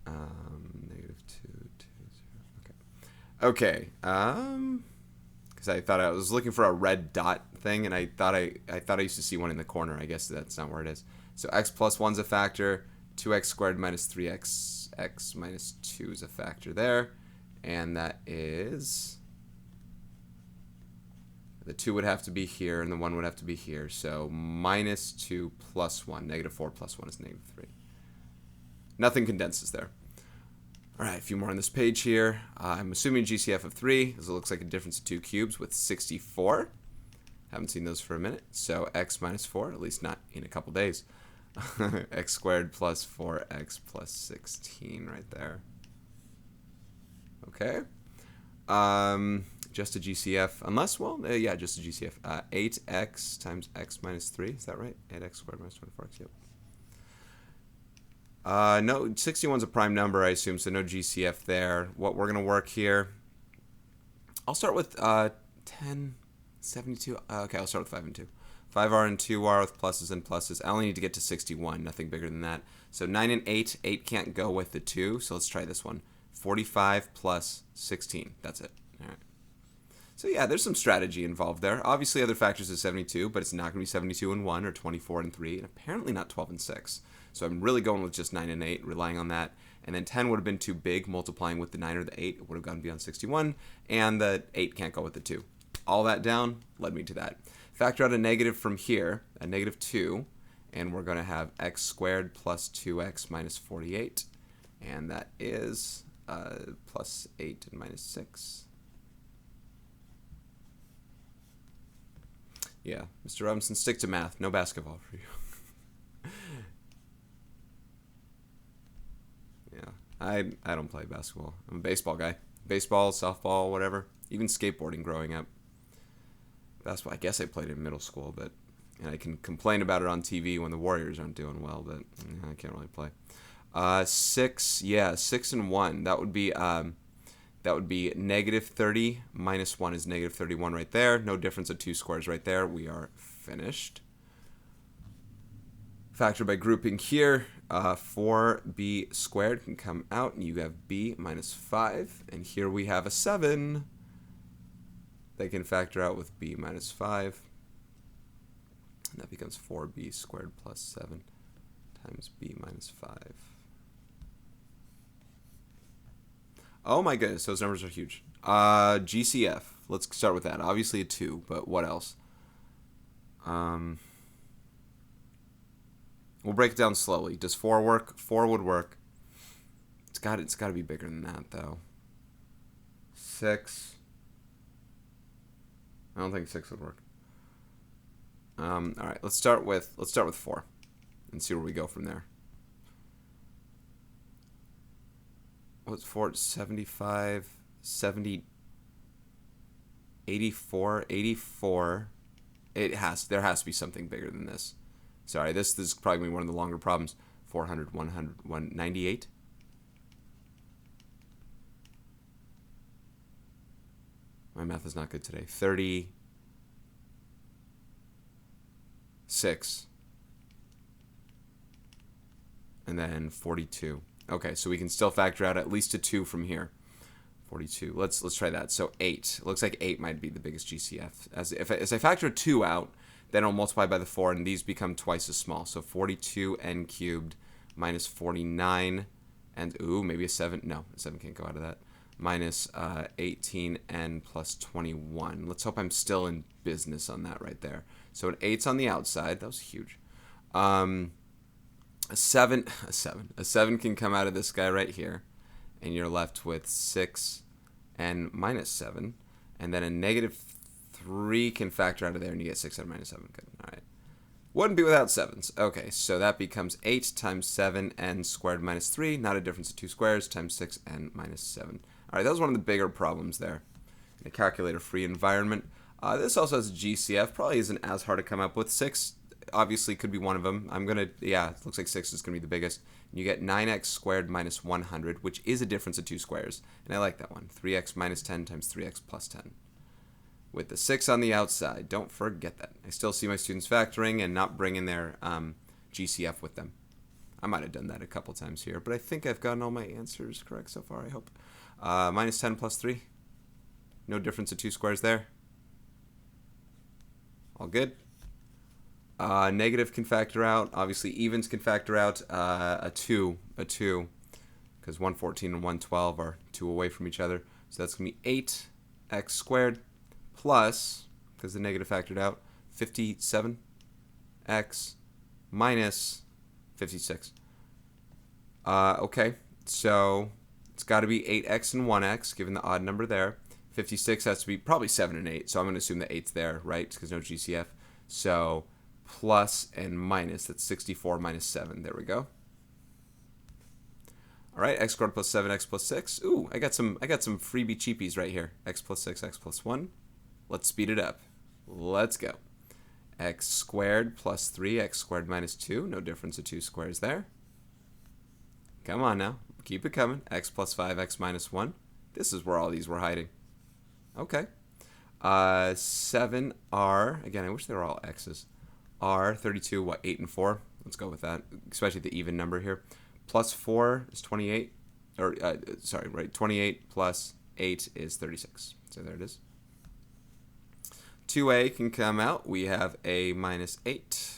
Negative 2, 2, 0. Okay. Okay. Because I thought I was looking for a red dot thing, and I thought I used to see one in the corner. I guess that's not where it is. So x plus 1's a factor. 2x squared minus 3x x minus 2 is a factor there, and that is the 2 would have to be here, and the 1 would have to be here. So minus 2 plus 1. Negative 4 plus 1 is negative 3. Nothing condenses there. All right, a few more on this page here. I'm assuming GCF of 3, as it looks like a difference of 2 cubes with 64. Haven't seen those for a minute. So x minus 4, at least not in a couple days. X squared plus 4x plus 16 right there. Okay. Just a GCF, unless, well, yeah, just a GCF. 8x times x minus 3, is that right? 8x squared minus 24x, yep. No, 61's a prime number, I assume, so no GCF there. What we're going to work here, I'll start with 10, 72. Okay, I'll start with 5 and 2. 5r and 2r with pluses and pluses. I only need to get to 61, nothing bigger than that. So 9 and 8, 8 can't go with the 2, so let's try this one. 45 plus 16, that's it. All right. So yeah, there's some strategy involved there. Obviously other factors is 72, but it's not going to be 72 and 1 or 24 and 3, and apparently not 12 and 6. So I'm really going with just 9 and 8, relying on that. And then 10 would have been too big, multiplying with the 9 or the 8. It would have gone beyond 61, and the 8 can't go with the 2. All that down led me to that. Factor out a negative from here, a negative 2, and we're going to have x squared plus 2x minus 48, and that is plus 8 and minus 6. Yeah, Mr. Robinson, stick to math. No basketball for you. Yeah, I don't play basketball. I'm a baseball guy. Baseball, softball, whatever. Even skateboarding growing up. Basketball, I guess I played in middle school, but and I can complain about it on TV when the Warriors aren't doing well, but I can't really play. 6, yeah, 6 and 1. That would be negative 30 minus 1 is negative 31 right there. No difference of 2 squares right there. We are finished. Factor by grouping here. 4b squared can come out, and you have b minus 5. And here we have a 7. They can factor out with b minus 5. And that becomes 4b squared plus 7 times b minus 5. Oh my goodness, those numbers are huge. GCF. Let's start with that. Obviously a 2, but what else? We'll break it down slowly. Does 4 work? 4 would work. It's got to be bigger than that though. 6. I don't think 6 would work. All right, let's start with 4 and see where we go from there. What's 4? 75, 70, 84, 84 There has to be something bigger than this. Sorry, this is probably going to be one of the longer problems. 400, 100, 198. My math is not good today. 36. And then 42. Okay, so we can still factor out at least a 2 from here. 42. Let's try that. So 8. It looks like 8 might be the biggest GCF. As I factor 2 out, then I'll multiply by the 4, and these become twice as small. So 42n cubed minus 49, and ooh, maybe a 7. No, a 7 can't go out of that. Minus 18n plus 21. Let's hope I'm still in business on that right there. So an 8's on the outside. That was huge. A 7 can come out of this guy right here, and you're left with 6n minus 7, and then a negative 3 can factor out of there, and you get 6n minus 7. Good. All right. Wouldn't be without 7s. Okay, so that becomes 8 times 7n squared minus 3, not a difference of 2 squares, times 6n minus 7. All right, that was one of the bigger problems there in a calculator-free environment. This also has a GCF. Probably isn't as hard to come up with. 6 obviously could be one of them. Yeah, it looks like 6 is going to be the biggest. You get 9x squared minus 100, which is a difference of 2 squares. And I like that one. 3x minus 10 times 3x plus 10. With the 6 on the outside. Don't forget that. I still see my students factoring and not bringing their GCF with them. I might have done that a couple times here, but I think I've gotten all my answers correct so far, I hope. Minus 10 plus 3. No difference of 2 squares there. All good. Negative can factor out. Obviously, evens can factor out a 2. Because 114 and 112 are 2 away from each other. So that's going to be 8x squared plus, because the negative factored out, 57x minus 56. Okay, so it's got to be 8x and 1x, given the odd number there. 56 has to be probably 7 and 8, so I'm going to assume that 8's there, right? Because no GCF. So plus and minus, that's 64 minus 7. There we go. All right, x squared plus 7x plus 6. Ooh, I got some freebie cheapies right here. X plus 6, x plus 1. Let's speed it up. Let's go. X squared plus 3, x squared minus 2. No difference of 2 squares there. Come on now. Keep it coming. X plus 5, x minus 1. This is where all these were hiding. Okay. 7r. Again, I wish they were all x's. R, 32, what, 8 and 4? Let's go with that, especially the even number here. Plus 4 is 28. Or, sorry, right, 28 plus 8 is 36. So there it is. 2a can come out. We have a minus 8,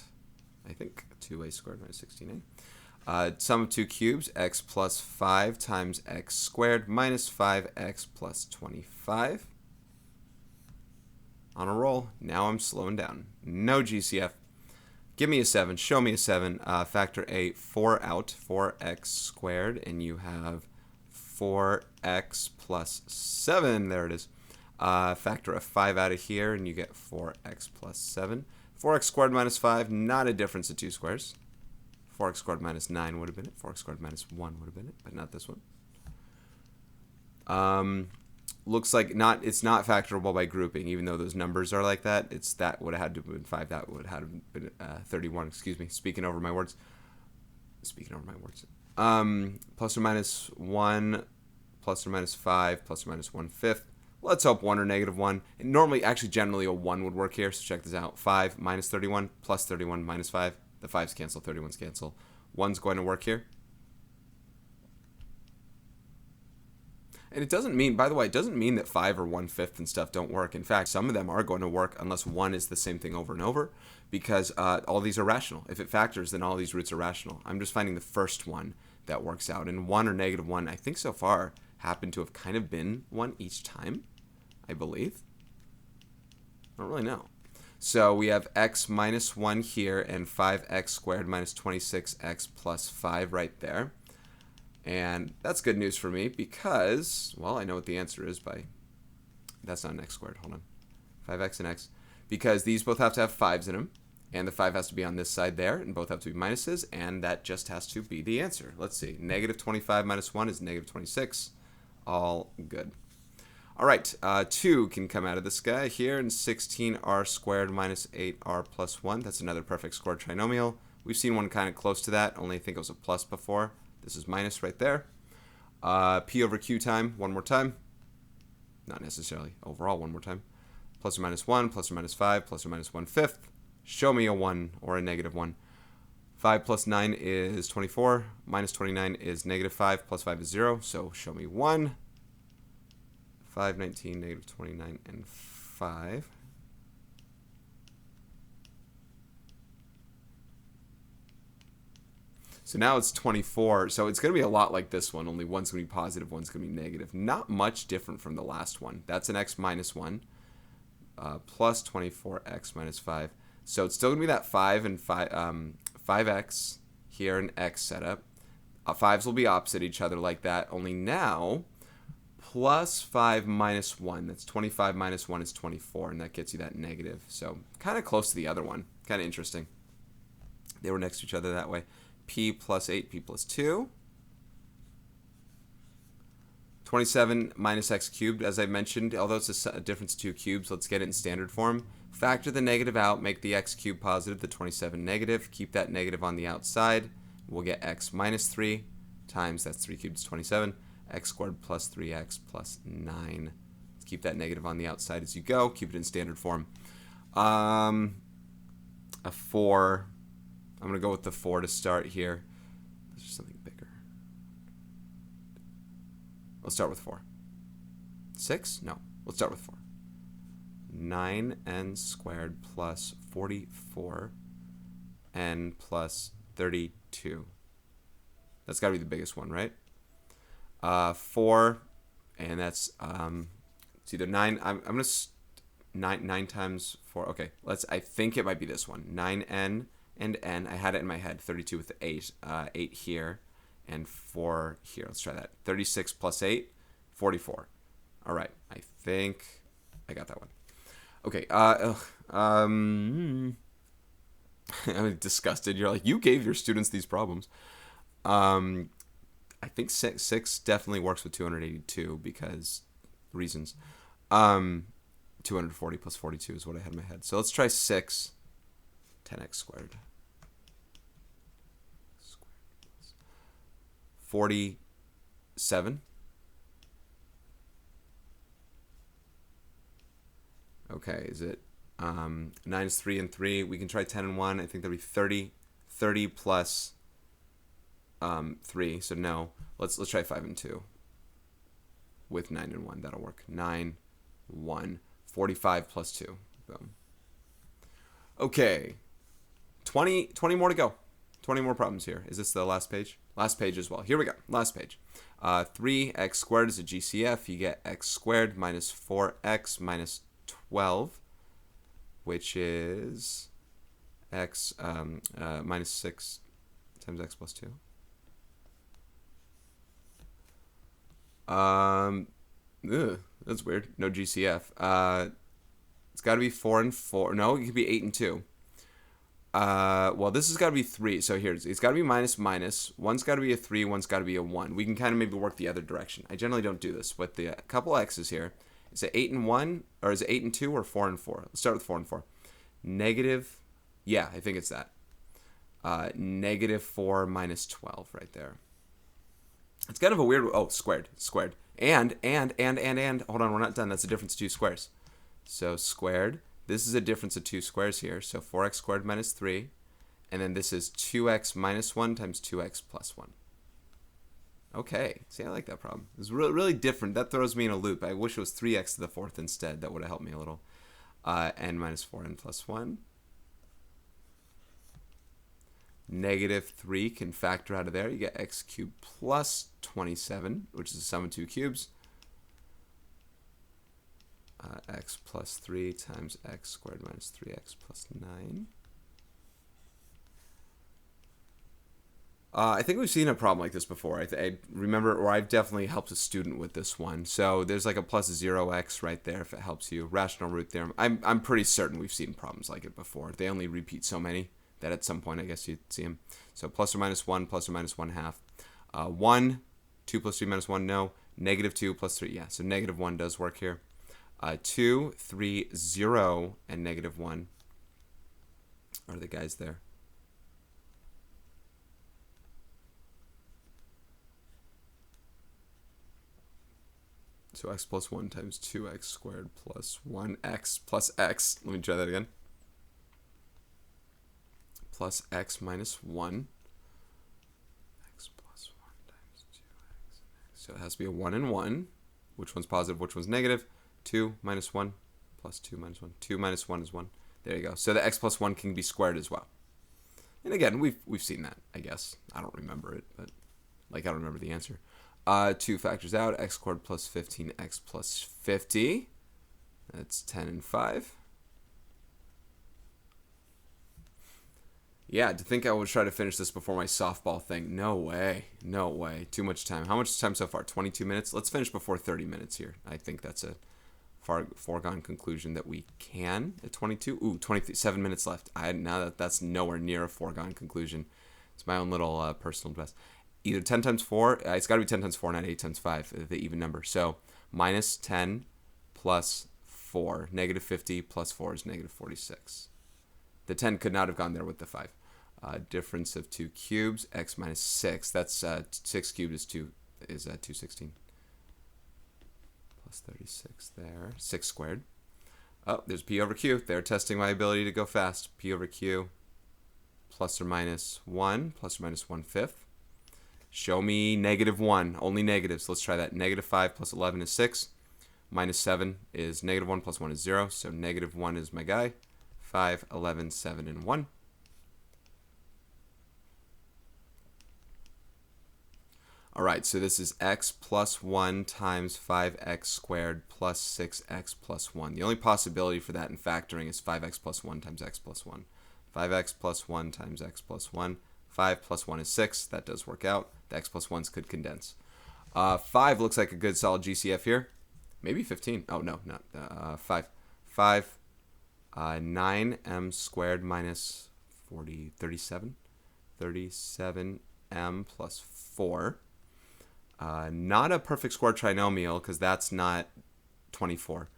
I think. 2a squared minus 16a. Sum of 2 cubes, x plus 5 times x squared minus 5x plus 25. On a roll. Now I'm slowing down. No GCF. Give me a 7. Show me a 7. Factor a 4 out. 4x squared. And you have 4x plus 7. There it is. Factor a 5 out of here, and you get 4x plus 7. 4x squared minus 5, not a difference of 2 squares. 4x squared minus 9 would have been it. 4x squared minus 1 would have been it, but not this one. Looks like it's not factorable by grouping, even though those numbers are like that. That would have had to have been 5. That would have been 31. Excuse me. Speaking over my words. Plus or minus 1, plus or minus 5, plus or minus 1/5. Let's hope 1 or negative 1. And normally, actually, generally, a 1 would work here. So check this out. 5 minus 31 plus 31 minus 5. The 5's cancel. 31's cancel. 1's going to work here. And it doesn't mean, by the way, it doesn't mean that 5 or 1/5 and stuff don't work. In fact, some of them are going to work unless 1 is the same thing over and over, because all these are rational. If it factors, then all these roots are rational. I'm just finding the first one that works out. And 1 or negative 1, I think so far, happen to have kind of been 1 each time, I believe. I don't really know. So we have x minus 1 here and 5x squared minus 26x plus 5 right there. And that's good news for me because, well, I know what the answer is by, that's not an x squared, hold on. 5x and x. Because these both have to have 5's in them, and the 5 has to be on this side there, and both have to be minuses, and that just has to be the answer. Let's see. Negative 25 minus 1 is negative 26. All good. All right, 2 can come out of this guy here, and 16r squared minus 8r plus 1. That's another perfect square trinomial. We've seen one kind of close to that, only I think it was a plus before. This is minus right there. P over Q time, one more time. Not necessarily overall, one more time. Plus or minus 1, plus or minus 5, plus or minus 1/5. Show me a 1 or a negative 1. 5 plus 9 is 24. Minus 29 is negative 5. Plus 5 is 0. So show me 1. 5, 19, negative 29, and 5. So now it's 24. So it's going to be a lot like this one, only one's going to be positive, one's going to be negative. Not much different from the last one. That's an x minus 1 plus 24x minus 5. So it's still going to be that 5 and 5x here and x setup. 5s will be opposite each other like that, only now plus 5 minus 1. That's 25 minus 1 is 24, and that gets you that negative. So kind of close to the other one. Kind of interesting. They were next to each other that way. P plus 8, P plus 2. 27 minus x cubed, as I mentioned, although it's a difference of 2 cubes, let's get it in standard form. Factor the negative out, make the x cubed positive, the 27 negative. Keep that negative on the outside. We'll get x minus 3 times, that's 3 cubed is 27, x squared plus 3x plus 9. Let's keep that negative on the outside as you go. Keep it in standard form. A 4. I'm going to go with the 4 to start here. Let's do something bigger. Let's start with 4. 6? No. Let's start with 4. 9n squared plus 44n plus 32. That's got to be the biggest one, right? 4, and that's it's either 9. I'm going to 9 times 4. Okay, I think it might be this one. 9n and n. I had it in my head. 32 with the 8. 8 here and 4 here. Let's try that. 36 plus 8, 44. All right. I think I got that one. Okay. I'm disgusted. You're like, you gave your students these problems. I think 6 definitely works with 282 because reasons. 240 plus 42 is what I had in my head. So let's try 6. 10x squared. 47. Okay, is it 9 is 3 and 3? We can try 10 and 1. I think that'd be 30. 30 plus 3. So no. Let's try 5 and 2. With 9 and 1, that'll work. 9, 1, 45 plus 2. Boom. Okay. 20 more to go. 20 more problems here. Is this the last page? Last page as well. Here we go. Last page. 3x squared is a GCF. You get x squared minus 4x minus 12, which is x minus 6 times x plus 2. That's weird. No GCF. It's got to be 4 and 4. No, it could be 8 and 2. Well, this has got to be 3. So here, it's got to be minus, minus. One's got to be a 3, one's got to be a 1. We can kind of maybe work the other direction. I generally don't do this. With the couple x's here, is it 8 and 1, or is it 8 and 2, or 4 and 4? Let's start with 4 and 4. Negative, yeah, I think it's that. Negative 4 minus 12 right there. It's kind of a weird, oh, squared. And, hold on, we're not done. That's a difference of 2 squares. So squared. This is a difference of 2 squares here. So 4x squared minus 3. And then this is 2x minus 1 times 2x plus 1. Okay. See, I like that problem. It's really, really different. That throws me in a loop. I wish it was 3x to the 4th instead. That would have helped me a little. N minus 4n plus 1. Negative 3 can factor out of there. You get x cubed plus 27, which is the sum of 2 cubes. X plus 3 times x squared minus 3x plus 9. I think we've seen a problem like this before. I remember, or I've definitely helped a student with this one. So there's like a plus 0x right there if it helps you. Rational root theorem. I'm pretty certain we've seen problems like it before. They only repeat so many that at some point I guess you'd see them. So plus or minus 1, plus or minus 1/2. 1, 2 plus 3 minus 1, no. Negative 2 plus 3. Yeah, so negative 1 does work here. 2, 3, 0, and negative 1 are the guys there. So x plus 1 times 2x squared plus 1x plus x. Let me try that again. Plus x minus 1. X plus 1 times 2x. So it has to be a 1 and 1. Which one's positive? Which one's negative? 2 minus 1 plus 2 minus 1. 2 minus 1 is 1. There you go. So the x plus 1 can be squared as well. And again, we've seen that, I guess. I don't remember it, but like I don't remember the answer. 2 factors out, x squared plus 15, x plus 50. That's 10 and 5. Yeah, to think I would try to finish this before my softball thing. No way. No way. Too much time. How much time so far? 22 minutes? Let's finish before 30 minutes here. I think that's a foregone conclusion that we can at 22. Ooh, 27 minutes left. Now that's nowhere near a foregone conclusion. It's my own little personal best. Either 10 times 4, it's got to be 10 times 4, not 8 times 5, the even number. So minus 10 plus 4. Negative 50 plus 4 is negative 46. The 10 could not have gone there with the 5. Difference of 2 cubes, x minus 6. That's 6 cubed is 216. Plus 36 there. 6 squared. Oh, there's p over q. They're testing my ability to go fast. P over q plus or minus 1 plus or minus 1/5. Show me negative 1. Only negatives. Let's try that. Negative 5 plus 11 is 6. Minus 7 is negative 1 plus 1 is 0. So negative 1 is my guy. 5, 11, 7, and 1. All right, so this is x plus 1 times 5x squared plus 6x plus 1. The only possibility for that in factoring is 5x plus 1 times x plus 1. 5x plus 1 times x plus 1. 5 plus 1 is 6. That does work out. The x plus 1s could condense. 5 looks like a good solid GCF here. Maybe 15. Oh, no, not 5. 5, 9m squared minus 37. 37m plus 4. Not a perfect square trinomial because that's not 24.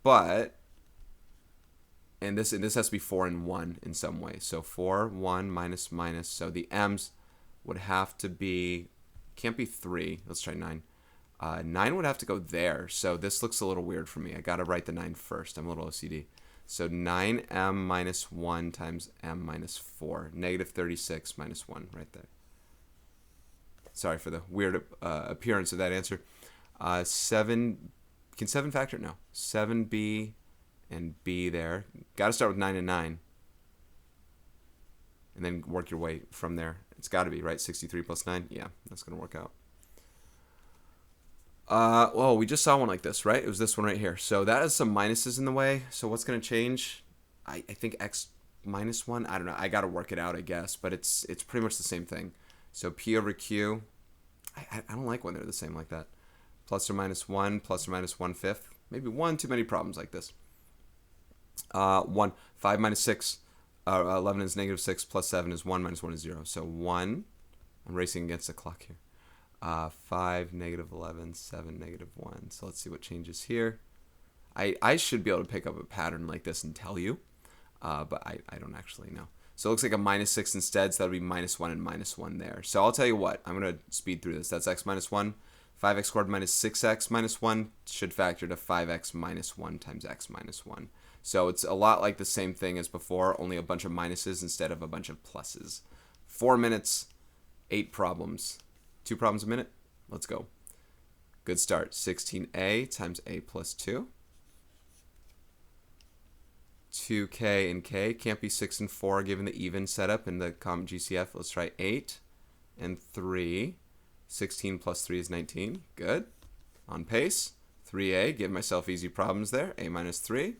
But, and this has to be 4 and 1 in some way. So 4, 1, minus, minus. So the m's would have to be, can't be 3. Let's try 9. 9 would have to go there. So this looks a little weird for me. I got to write the 9 first. I'm a little OCD. So 9m minus 1 times m minus 4. Negative 36 minus 1 right there. Sorry for the weird appearance of that answer. 7, can 7 factor? No. 7b and b there. Got to start with 9 and 9. And then work your way from there. It's got to be, right? 63 plus 9? Yeah, that's going to work out. Well, we just saw one like this, right? It was this one right here. So that has some minuses in the way. So what's going to change? I think x minus 1. I don't know. I got to work it out, I guess. But it's pretty much the same thing. So p over q. I don't like when they're the same like that. Plus or minus 1, plus or minus 1/5. Maybe one too many problems like this. 1. 5 minus 6. 11 is negative 6 plus 7 is 1 minus 1 is 0. So 1. I'm racing against the clock here. 5, negative 11, 7, negative 1. So let's see what changes here. I should be able to pick up a pattern like this and tell you. But I don't actually know. So it looks like a minus 6 instead, so that would be minus 1 and minus 1 there. So I'll tell you what, I'm going to speed through this. That's x minus 1. 5x squared minus 6x minus 1 should factor to 5x minus 1 times x minus 1. So it's a lot like the same thing as before, only a bunch of minuses instead of a bunch of pluses. 4 minutes, 8 problems. 2 problems a minute? Let's go. Good start. 16a times a plus 2. 2k and k can't be 6 and 4 given the even setup in the common GCF. Let's try 8 and 3. 16 plus 3 is 19. Good. On pace. 3a. Give myself easy problems there. A minus 3.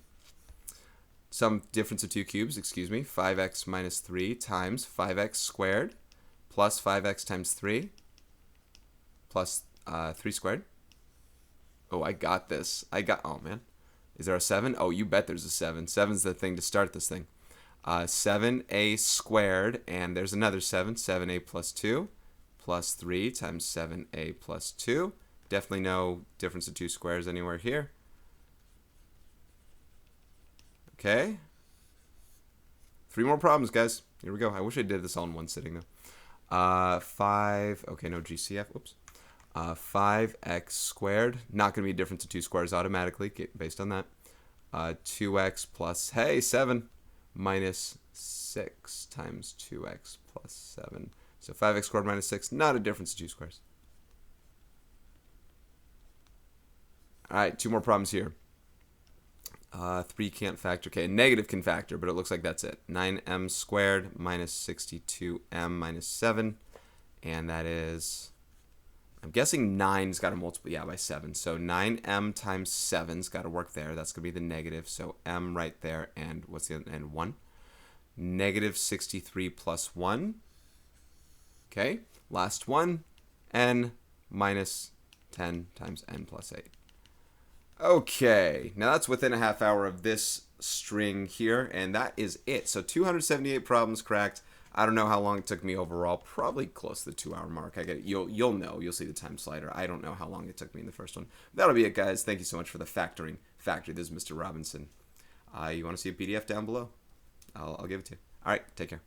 Some difference of 2 cubes. Excuse me. 5x minus 3 times 5x squared plus 5x times 3 plus 3 squared. Oh, I got this. Oh, man. Is there a 7? Oh, you bet there's a 7. 7's the thing to start this thing. 7a squared, and there's another 7. 7a plus 2 plus 3 times 7a plus 2 Definitely no difference of two squares anywhere here. Okay. 3 more problems, guys. Here we go. I wish I did this all in one sitting, though. 5. Okay, no GCF. Whoops. 5x squared. Not going to be a difference of two squares automatically based on that. 2x plus, hey, 7 minus 6 times 2x plus 7. So 5x squared minus 6, not a difference of two squares. All right, 2 more problems here. 3 can't factor. Okay, negative can factor, but it looks like that's it. 9m squared minus 62m minus 7. And that is, I'm guessing 9's got to multiply, yeah, by 7. So 9m times 7's got to work there. That's going to be the negative. So m right there, and what's the other, and 1. Negative 63 plus 1. Okay, last one, n minus 10 times n plus 8. Okay, now that's within a half hour of this string here, and that is it. So 278 problems cracked. I don't know how long it took me overall. Probably close to the 2-hour mark. I get it. You'll know. You'll see the time slider. I don't know how long it took me in the first one. That'll be it, guys. Thank you so much for the factoring factory. This is Mr. Robinson. You want to see a PDF down below? I'll give it to you. All right, take care.